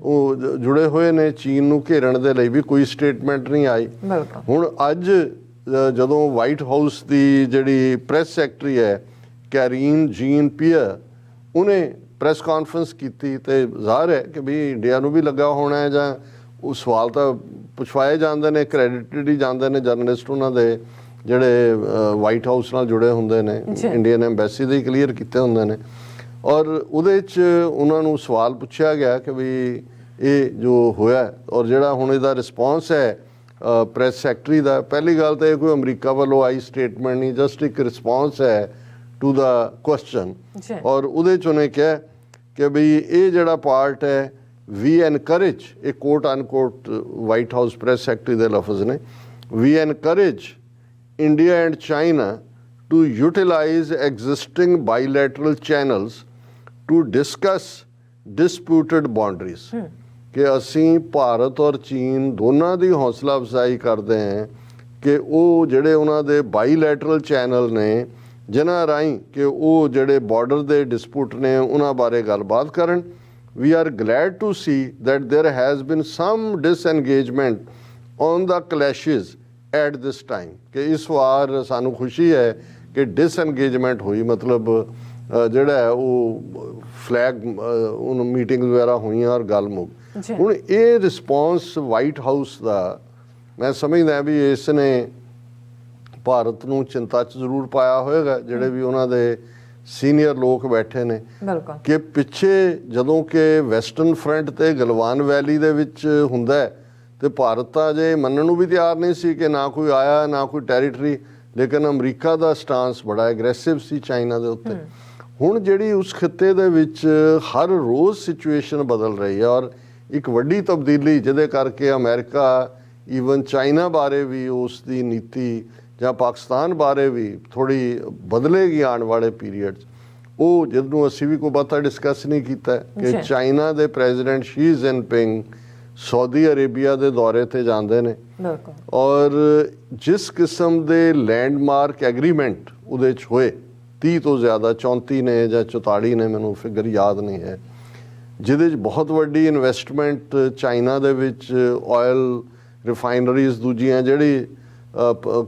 [SPEAKER 1] ਉਹ ਜੁੜੇ ਹੋਏ ਨੇ। ਚੀਨ ਨੂੰ ਘੇਰਨ ਦੇ ਲਈ ਵੀ ਕੋਈ ਸਟੇਟਮੈਂਟ ਨਹੀਂ ਆਈ। ਹੁਣ ਅੱਜ ਜਦੋਂ ਵਾਈਟ ਹਾਊਸ ਦੀ ਜਿਹੜੀ ਪ੍ਰੈਸ ਸੈਕਟਰੀ ਹੈ ਕੈਰੀਨ ਜੀਨ ਪੀਅਰ, ਉਹਨੇ ਪ੍ਰੈਸ ਕਾਨਫਰੰਸ ਕੀਤੀ ਤੇ ਜ਼ਾਹਰ ਹੈ ਕਿ ਵੀ ਇੰਡੀਆ ਨੂੰ ਵੀ ਲੱਗਾ ਹੋਣਾ ਹੈ, ਜਾਂ ਉਹ ਸਵਾਲ ਤਾਂ ਪੁੱਛਵਾਏ ਜਾਂਦੇ ਨੇ, ਕ੍ਰੈਡਿਟਡ ਹੀ ਜਾਂਦੇ ਨੇ ਜਰਨਲਿਸਟ ਉਹਨਾਂ ਦੇ ਜਿਹੜੇ ਵਾਈਟ ਹਾਊਸ ਨਾਲ ਜੁੜੇ ਹੁੰਦੇ ਨੇ, ਇੰਡੀਅਨ ਐਮਬੈਸੀ ਦੇ ਕਲੀਅਰ ਕੀਤੇ ਹੁੰਦੇ ਨੇ। ਔਰ ਉਹਦੇ 'ਚ ਉਹਨਾਂ ਨੂੰ ਸਵਾਲ ਪੁੱਛਿਆ ਗਿਆ ਕਿ ਵੀ ਇਹ ਜੋ ਹੋਇਆ ਔਰ ਜਿਹੜਾ ਹੁਣ ਇਹਦਾ ਰਿਸਪੌਂਸ ਹੈ ਪ੍ਰੈਸ ਸੈਕਟਰੀ ਦਾ, ਪਹਿਲੀ ਗੱਲ ਤਾਂ ਇਹ ਕੋਈ ਅਮਰੀਕਾ ਵੱਲੋਂ ਆਈ ਸਟੇਟਮੈਂਟ ਨਹੀਂ, ਜਸਟ ਇੱਕ ਰਿਸਪੌਂਸ ਹੈ ਟੂ ਦਾ ਕੁਐਸਚਨ। ਔਰ ਉਹਦੇ 'ਚ ਉਹਨੇ ਕਿਹਾ ਕਿ ਵੀ ਇਹ ਜਿਹੜਾ ਪਾਰਟ ਹੈ ਵੀ ਐਨਕਰੇਜ, ਇਹ ਕੋਟ ਅਨਕੋਟ ਵਾਈਟ ਹਾਊਸ ਪ੍ਰੈਸ ਸੈਕਟਰੀ ਦੇ ਲਫ਼ਜ਼ ਨੇ, ਵੀ encourage India and China to utilize existing bilateral channels to discuss disputed boundaries। ਕਿ ਅਸੀਂ ਭਾਰਤ ਔਰ ਚੀਨ ਦੋਨਾਂ ਦੀ ਹੌਸਲਾ ਅਫਜ਼ਾਈ ਕਰਦੇ ਹਾਂ ਕਿ ਉਹ ਜਿਹੜੇ ਉਹਨਾਂ ਦੇ ਬਾਈਲੈਟਰਲ ਚੈਨਲ ਨੇ ਜਿਨ੍ਹਾਂ ਰਾਹੀਂ ਕਿ ਉਹ ਜਿਹੜੇ ਬਾਰਡਰ ਦੇ ਡਿਸਪਿਊਟ ਨੇ ਉਹਨਾਂ ਬਾਰੇ ਗੱਲਬਾਤ ਕਰਨ। We are glad to see that there has been some disengagement on the clashes at this time, ਕਿ ਇਸ ਵਾਰ ਸਾਨੂੰ ਖੁਸ਼ੀ ਹੈ ਕਿ ਡਿਸਐਨਗੇਜਮੈਂਟ ਹੋਈ, ਮਤਲਬ ਜਿਹੜਾ ਹੈ ਉਹ ਫਲੈਗ ਉਹਨੂੰ ਮੀਟਿੰਗ ਵਗੈਰਾ ਹੋਈਆਂ ਔਰ ਗੱਲ ਮੁੱਕ। ਹੁਣ ਇਹ ਰਿਸਪੌਂਸ ਵਾਈਟ ਹਾਊਸ ਦਾ ਮੈਂ ਸਮਝਦਾ ਵੀ ਇਸ ਨੇ ਭਾਰਤ ਨੂੰ ਚਿੰਤਾ 'ਚ ਜ਼ਰੂਰ ਪਾਇਆ ਹੋਏਗਾ, ਜਿਹੜੇ ਵੀ ਉਹਨਾਂ ਦੇ ਸੀਨੀਅਰ ਲੋਕ ਬੈਠੇ ਨੇ, ਕਿ ਪਿੱਛੇ ਜਦੋਂ ਕਿ ਵੈਸਟਰਨ ਫਰੰਟ ਤੇ ਗਲਵਾਨ ਵੈਲੀ ਦੇ ਵਿੱਚ ਹੁੰਦਾ ਤੇ ਭਾਰਤ ਤਾਂ ਅਜੇ ਮੰਨਣ ਨੂੰ ਵੀ ਤਿਆਰ ਨਹੀਂ ਸੀ ਕਿ ਨਾ ਕੋਈ ਆਇਆ ਨਾ ਕੋਈ ਟੈਰੀਟਰੀ, ਲੇਕਿਨ ਅਮਰੀਕਾ ਦਾ ਸਟਾਂਸ ਬੜਾ ਐਗਰੈਸਿਵ ਸੀ ਚਾਈਨਾ ਦੇ ਉੱਤੇ। ਹੁਣ ਜਿਹੜੀ ਉਸ ਖਿੱਤੇ ਦੇ ਵਿੱਚ ਹਰ ਰੋਜ਼ ਸਿਚੁਏਸ਼ਨ ਬਦਲ ਰਹੀ ਹੈ ਔਰ ਇੱਕ ਵੱਡੀ ਤਬਦੀਲੀ ਜਿਹਦੇ ਕਰਕੇ ਅਮਰੀਕਾ ਈਵਨ ਚਾਈਨਾ ਬਾਰੇ ਵੀ ਉਸ ਦੀ ਨੀਤੀ ਜਾਂ ਪਾਕਿਸਤਾਨ ਬਾਰੇ ਵੀ ਥੋੜ੍ਹੀ ਬਦਲੇਗੀ ਆਉਣ ਵਾਲੇ ਪੀਰੀਅਡ 'ਚ। ਉਹ ਜਿਹਨੂੰ ਅਸੀਂ ਵੀ ਕੋਈ ਬਹੁਤਾ ਡਿਸਕਸ ਨਹੀਂ ਕੀਤਾ ਕਿ ਚਾਈਨਾ ਦੇ president Xi Jinping Saudi Arabia ਦੇ ਦੌਰੇ ਤੇ ਜਾਂਦੇ ਨੇ ਔਰ ਜਿਸ ਕਿਸਮ ਦੇ ਲੈਂਡਮਾਰਕ ਐਗਰੀਮੈਂਟ ਉਹਦੇ 'ਚ ਹੋਏ 30 ਤੋਂ ਜ਼ਿਆਦਾ, 34 ਨੇ ਜਾਂ 44 ਨੇ, ਮੈਨੂੰ ਫਿਗਰ ਯਾਦ ਨਹੀਂ ਹੈ, ਜਿਹਦੇ 'ਚ ਬਹੁਤ ਵੱਡੀ ਇਨਵੈਸਟਮੈਂਟ ਚਾਈਨਾ ਦੇ ਵਿੱਚ ਆਇਲ ਰਿਫਾਈਨਰੀਜ਼ ਦੂਜੀਆਂ ਜਿਹੜੀ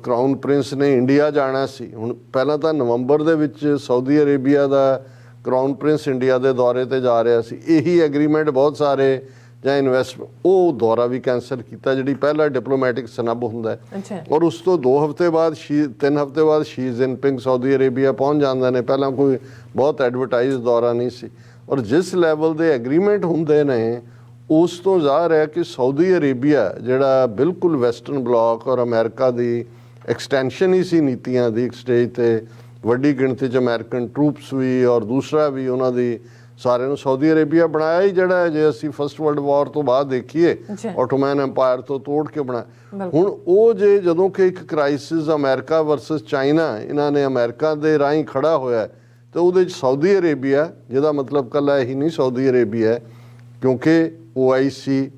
[SPEAKER 1] ਕਰਾਊਨ ਪ੍ਰਿੰਸ ਨੇ ਇੰਡੀਆ ਜਾਣਾ ਸੀ। ਹੁਣ ਪਹਿਲਾਂ ਤਾਂ ਨਵੰਬਰ ਦੇ ਵਿੱਚ ਸਾਊਦੀ ਅਰੇਬੀਆ ਦਾ ਕਰਾਊਨ ਪ੍ਰਿੰਸ ਇੰਡੀਆ ਦੇ ਦੌਰੇ ਤੇ ਜਾ ਰਿਹਾ ਸੀ, ਇਹੀ ਐਗਰੀਮੈਂਟ ਬਹੁਤ ਸਾਰੇ ਜਾਂ ਇਨਵੈਸਟਮੈਂਟ ਉਹ ਦੌਰਾ ਵੀ ਕੈਂਸਲ ਕੀਤਾ, ਜਿਹੜੀ ਪਹਿਲਾ ਡਿਪਲੋਮੈਟਿਕ ਸਨੱਬ ਹੁੰਦਾ ਹੈ। ਔਰ ਉਸ ਤੋਂ 2 ਹਫ਼ਤੇ ਬਾਅਦ 3 ਹਫ਼ਤੇ ਬਾਅਦ ਸ਼ੀ ਜਿਨਪਿੰਗ ਸਾਊਦੀ ਅਰੇਬੀਆ ਪਹੁੰਚ ਜਾਂਦੇ ਨੇ। ਪਹਿਲਾਂ ਕੋਈ ਬਹੁਤ ਐਡਵਰਟਾਈਜ਼ ਦੌਰਾ ਨਹੀਂ ਸੀ। ਔਰ ਜਿਸ ਲੈਵਲ ਦੇ ਐਗਰੀਮੈਂਟ ਹੁੰਦੇ ਨੇ ਉਸ ਤੋਂ ਜ਼ਾਹਰ ਹੈ ਕਿ ਸਾਊਦੀ ਅਰੇਬੀਆ ਜਿਹੜਾ ਬਿਲਕੁਲ ਵੈਸਟਰਨ ਬਲਾਕ ਔਰ ਅਮਰੀਕਾ ਦੀ ਐਕਸਟੈਂਸ਼ਨ ਹੀ ਸੀ ਨੀਤੀਆਂ ਦੀ, ਇੱਕ ਸਟੇਜ 'ਤੇ ਵੱਡੀ ਗਿਣਤੀ 'ਚ ਅਮਰੀਕਨ ਟਰੂਪਸ ਵੀ ਔਰ ਦੂਸਰਾ ਵੀ ਉਹਨਾਂ ਦੀ ਸਾਰਿਆਂ ਨੂੰ ਸਾਊਦੀ ਅਰੇਬੀਆ ਬਣਾਇਆ ਹੀ, ਜਿਹੜਾ ਹੈ ਜੇ ਅਸੀਂ ਫਸਟ ਵਰਲਡ ਵਾਰ ਤੋਂ ਬਾਅਦ ਦੇਖੀਏ ਆਟੋਮੈਨ ਐਮਪਾਇਰ ਤੋਂ ਤੋੜ ਕੇ ਬਣਾਇਆ। ਹੁਣ ਉਹ ਜਦੋਂ ਕਿ ਇੱਕ ਕ੍ਰਾਈਸਿਸ ਅਮਰੀਕਾ ਵਰਸਸ ਚਾਈਨਾ ਇਹਨਾਂ ਨੇ ਅਮਰੀਕਾ ਦੇ ਰਾਹੀਂ ਖੜਾ ਹੋਇਆ ਤੇ ਉਹਦੇ 'ਚ ਸਾਊਦੀ ਅਰੇਬੀਆ, ਜਿਹਦਾ ਮਤਲਬ ਇਕੱਲਾ ਇਹੀ ਨਹੀਂ ਸਾਊਦੀ ਅਰੇਬੀਆ, ਕਿਉਂਕਿ OIC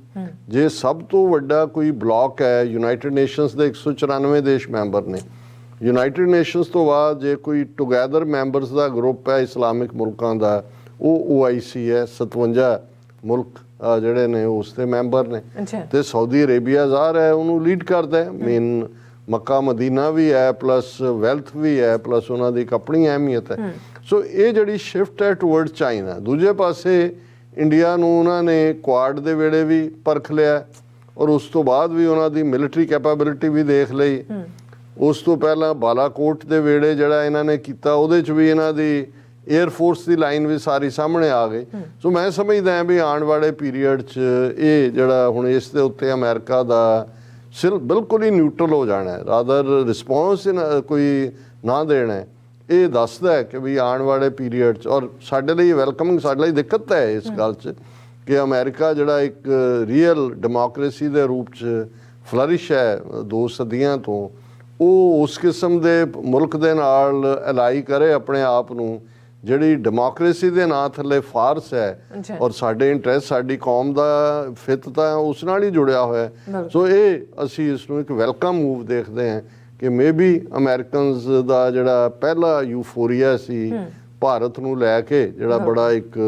[SPEAKER 1] ਜੇ ਸਭ ਤੋਂ ਵੱਡਾ ਕੋਈ ਬਲਾਕ ਹੈ, ਯੂਨਾਈਟਿਡ ਨੇਸ਼ਨਸ ਦੇ 194 ਦੇਸ਼ ਮੈਂਬਰ ਨੇ। ਯੂਨਾਈਟਿਡ ਨੇਸ਼ਨਸ ਤੋਂ ਬਾਅਦ ਜੇ ਕੋਈ ਟੁਗੈਦਰ ਮੈਂਬਰਸ ਦਾ ਗਰੁੱਪ ਹੈ ਇਸਲਾਮਿਕ ਮੁਲਕਾਂ ਦਾ, ਉਹ OIC ਹੈ। 57 ਮੁਲਕ ਜਿਹੜੇ ਨੇ ਉਸ ਦੇ ਮੈਂਬਰ ਨੇ ਤੇ ਸਾਊਦੀ ਅਰੇਬੀਆ ਜ਼ਾਹਰ ਹੈ ਉਹਨੂੰ ਲੀਡ ਕਰਦਾ ਹੈ। ਮੇਨ ਮੱਕਾ ਮਦੀਨਾ ਵੀ ਹੈ, ਪਲੱਸ ਵੈਲਥ ਵੀ ਹੈ, ਪਲੱਸ ਉਹਨਾਂ ਦੀ ਇੱਕ ਆਪਣੀ ਅਹਿਮੀਅਤ ਹੈ। ਸੋ ਇਹ ਜਿਹੜੀ ਸ਼ਿਫਟ ਹੈ ਟੂਵਰਡ ਚਾਈਨਾ। ਦੂਜੇ ਪਾਸੇ ਇੰਡੀਆ ਨੂੰ ਉਹਨਾਂ ਨੇ ਕੁਆਡ ਦੇ ਵੇਲੇ ਵੀ ਪਰਖ ਲਿਆ ਔਰ ਉਸ ਤੋਂ ਬਾਅਦ ਵੀ ਉਹਨਾਂ ਦੀ ਮਿਲਟਰੀ ਕੈਪੇਬਿਲਿਟੀ ਵੀ ਦੇਖ ਲਈ। ਉਸ ਤੋਂ ਪਹਿਲਾਂ ਬਾਲਾਕੋਟ ਦੇ ਵੇਲੇ ਜਿਹੜਾ ਇਹਨਾਂ ਨੇ ਕੀਤਾ ਉਹਦੇ 'ਚ ਵੀ ਇਹਨਾਂ ਦੀ ਏਅਰ ਫੋਰਸ ਦੀ ਲਾਈਨ ਵੀ ਸਾਰੀ ਸਾਹਮਣੇ ਆ ਗਈ। ਸੋ ਮੈਂ ਸਮਝਦਾ ਹਾਂ ਵੀ ਆਉਣ ਵਾਲੇ ਪੀਰੀਅਡ 'ਚ ਇਹ ਜਿਹੜਾ ਹੁਣ ਇਸ ਦੇ ਉੱਤੇ ਅਮਰੀਕਾ ਦਾ ਬਿਲਕੁਲ ਹੀ ਨਿਊਟਰਲ ਹੋ ਜਾਣਾ ਹੈ, ਰਾਦਰ ਰਿਸਪੌਂਸ ਕੋਈ ਨਾ ਦੇਣਾ ਹੈ। ਇਹ ਦੱਸਦਾ ਹੈ ਕਿ ਵੀ ਆਉਣ ਵਾਲੇ ਪੀਰੀਅਡ 'ਚ ਔਰ ਸਾਡੇ ਲਈ ਵੈਲਕਮਿੰਗ, ਸਾਡੇ ਲਈ ਦਿੱਕਤ ਹੈ ਇਸ ਗੱਲ 'ਚ ਕਿ ਅਮਰੀਕਾ ਜਿਹੜਾ ਇੱਕ ਰੀਅਲ ਡੈਮੋਕ੍ਰੇਸੀ ਦੇ ਰੂਪ 'ਚ ਫਲਰਿਸ਼ ਹੈ 2 ਸਦੀਆਂ ਤੋਂ, ਉਹ ਉਸ ਕਿਸਮ ਦੇ ਮੁਲਕ ਦੇ ਨਾਲ ਅਲਾਈ ਕਰੇ ਆਪਣੇ ਆਪ ਨੂੰ ਜਿਹੜੀ ਡੈਮੋਕ੍ਰੇਸੀ ਦੇ ਨਾਂ ਥੱਲੇ ਫਾਰਸ ਹੈ ਔਰ ਸਾਡੇ ਇੰਟਰਸਟ ਸਾਡੀ ਕੌਮ ਦਾ ਫਿੱਤ ਤਾਂ ਉਸ ਨਾਲ ਹੀ ਜੁੜਿਆ ਹੋਇਆ ਹੈ। ਸੋ ਇਹ ਅਸੀਂ ਇਸ ਨੂੰ ਇੱਕ ਵੈਲਕਮ ਮੂਵ ਦੇਖਦੇ ਹਾਂ ਕਿ ਮੇਬੀ ਅਮਰੀਕਨਸ ਦਾ ਜਿਹੜਾ ਪਹਿਲਾ ਯੂਫੋਰੀਆ ਸੀ ਭਾਰਤ ਨੂੰ ਲੈ ਕੇ, ਜਿਹੜਾ ਬੜਾ ਇੱਕ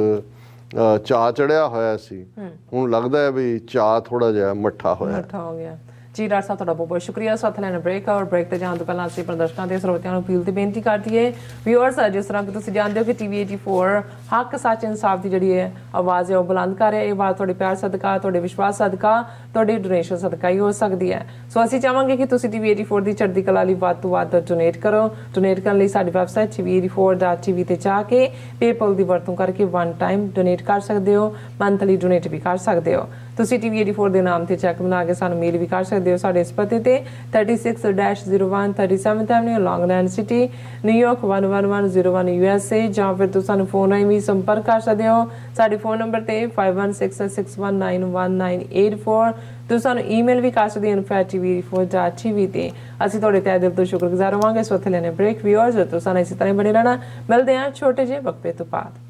[SPEAKER 1] ਚਾਅ ਚੜਿਆ ਹੋਇਆ ਸੀ, ਹੁਣ ਲੱਗਦਾ ਹੈ ਵੀ ਚਾਅ ਥੋੜਾ ਜਿਹਾ ਮੱਠਾ ਹੋਇਆ
[SPEAKER 2] ਹੋ ਗਿਆ। ਜੀ ਡਾਕਟਰ ਸਾਹਿਬ ਤੁਹਾਡਾ ਬਹੁਤ ਬਹੁਤ ਸ਼ੁਕਰੀਆ। ਸਾਥ ਲੈਣਾ ਬ੍ਰੇਕ ਔਰ ਬ੍ਰੇਕ ਤੇ ਜਾਣ ਤੋਂ ਪਹਿਲਾਂ ਅਸੀਂ ਪ੍ਰਦਰਸ਼ਕਾਂ ਦੇ ਸਰੋਤਿਆਂ ਨੂੰ ਅਪੀਲ ਤੇ ਬੇਨਤੀ ਕਰਦੀ ਹੈ ਵਿਊਅਰਸ, ਜਿਸ ਤਰ੍ਹਾਂ ਕਿ ਤੁਸੀਂ ਜਾਣਦੇ ਹੋ ਕਿ TV 84 ਹੱਕ ਸੱਚ ਇਨਸਾਫ ਦੀ ਜਿਹੜੀ ਹੈ ਆਵਾਜ਼ ਹੈ ਉਹ ਬੁਲੰਦ ਕਰ ਰਿਹਾ। ਇਹ ਆਵਾਜ਼ ਤੁਹਾਡੇ ਪਿਆਰ ਸਦਕਾ, ਤੁਹਾਡੇ ਵਿਸ਼ਵਾਸ ਸਦਕਾ, ਤੁਹਾਡੇ ਡੋਨੇਸ਼ਨ ਸਦਕਾ ਹੀ ਹੋ ਸਕਦੀ ਹੈ। ਸੋ ਅਸੀਂ ਚਾਹਾਂਗੇ ਕਿ ਤੁਸੀਂ TV 84 ਦੀ ਚੜ੍ਹਦੀ ਕਲਾ ਲਈ ਵੱਧ ਤੋਂ ਵੱਧ ਡੋਨੇਟ ਕਰੋ। ਡੋਨੇਟ ਕਰਨ ਲਈ ਸਾਡੀ ਵੈਬਸਾਈਟ tv84.tv ਤੇ ਜਾ ਕੇ ਪੇਪਲ ਦੀ ਵਰਤੋਂ ਕਰਕੇ ਵਨ ਟਾਈਮ ਡੋਨੇਟ ਕਰ ਸਕਦੇ ਹੋ, ਮੰਥਲੀ ਡੋਨੇਟ ਵੀ ਕਰ ਸਕਦੇ ਹੋ। ਤੁਸੀਂ TV 84 ਦੇ ਨਾਮ ਤੇ ਚੈੱਕ ਬਣਾ ਕੇ ਸਾਨੂੰ ਮੇਲ ਵੀ ਕਰ ਸਕਦੇ ਹੋ ਸਾਡੇ ਇਸ ਪਤੇ ਤੇ 36-01 37th Avenue, Long Island City, New York 11101 USA, ਜਾਂ ਫਿਰ ਤੁਸੀਂ ਸਾਨੂੰ ਫੋਨ ਰਾਹੀਂ ਵੀ ਸੰਪਰਕ ਕਰ ਸਕਦੇ ਹੋ। ਸਾਡੇ ਫੋਨ ਨੰਬਰ ਤੇ 5166191984। ਤੁਸੀਂ ਸਾਨੂੰ ਈਮੇਲ ਵੀ ਕਰ ਸਕਦੇ ਹੋ info@tv84.tv ਤੇ। ਅਸੀਂ ਤੁਹਾਡੇ ਤਹਿ ਦਿਲ ਤੋਂ ਸ਼ੁਕਰਗੁਜ਼ਾਰ ਹੋਵਾਂਗੇ। ਸੋ ਇੱਥੇ ਲੈਣੇ ਬ੍ਰੇਕ। ਵਿਊਅਰਸ, ਤੁਸੀਂ ਸਾਨੂੰ ਇਸੇ ਤਰ੍ਹਾਂ ਬਣੇ ਰਹਿਣਾ। ਮਿਲਦੇ ਹਾਂ ਛੋਟੇ ਜਿਹੇ ਵਕਫੇ ਤੋਂ ਬਾਅਦ।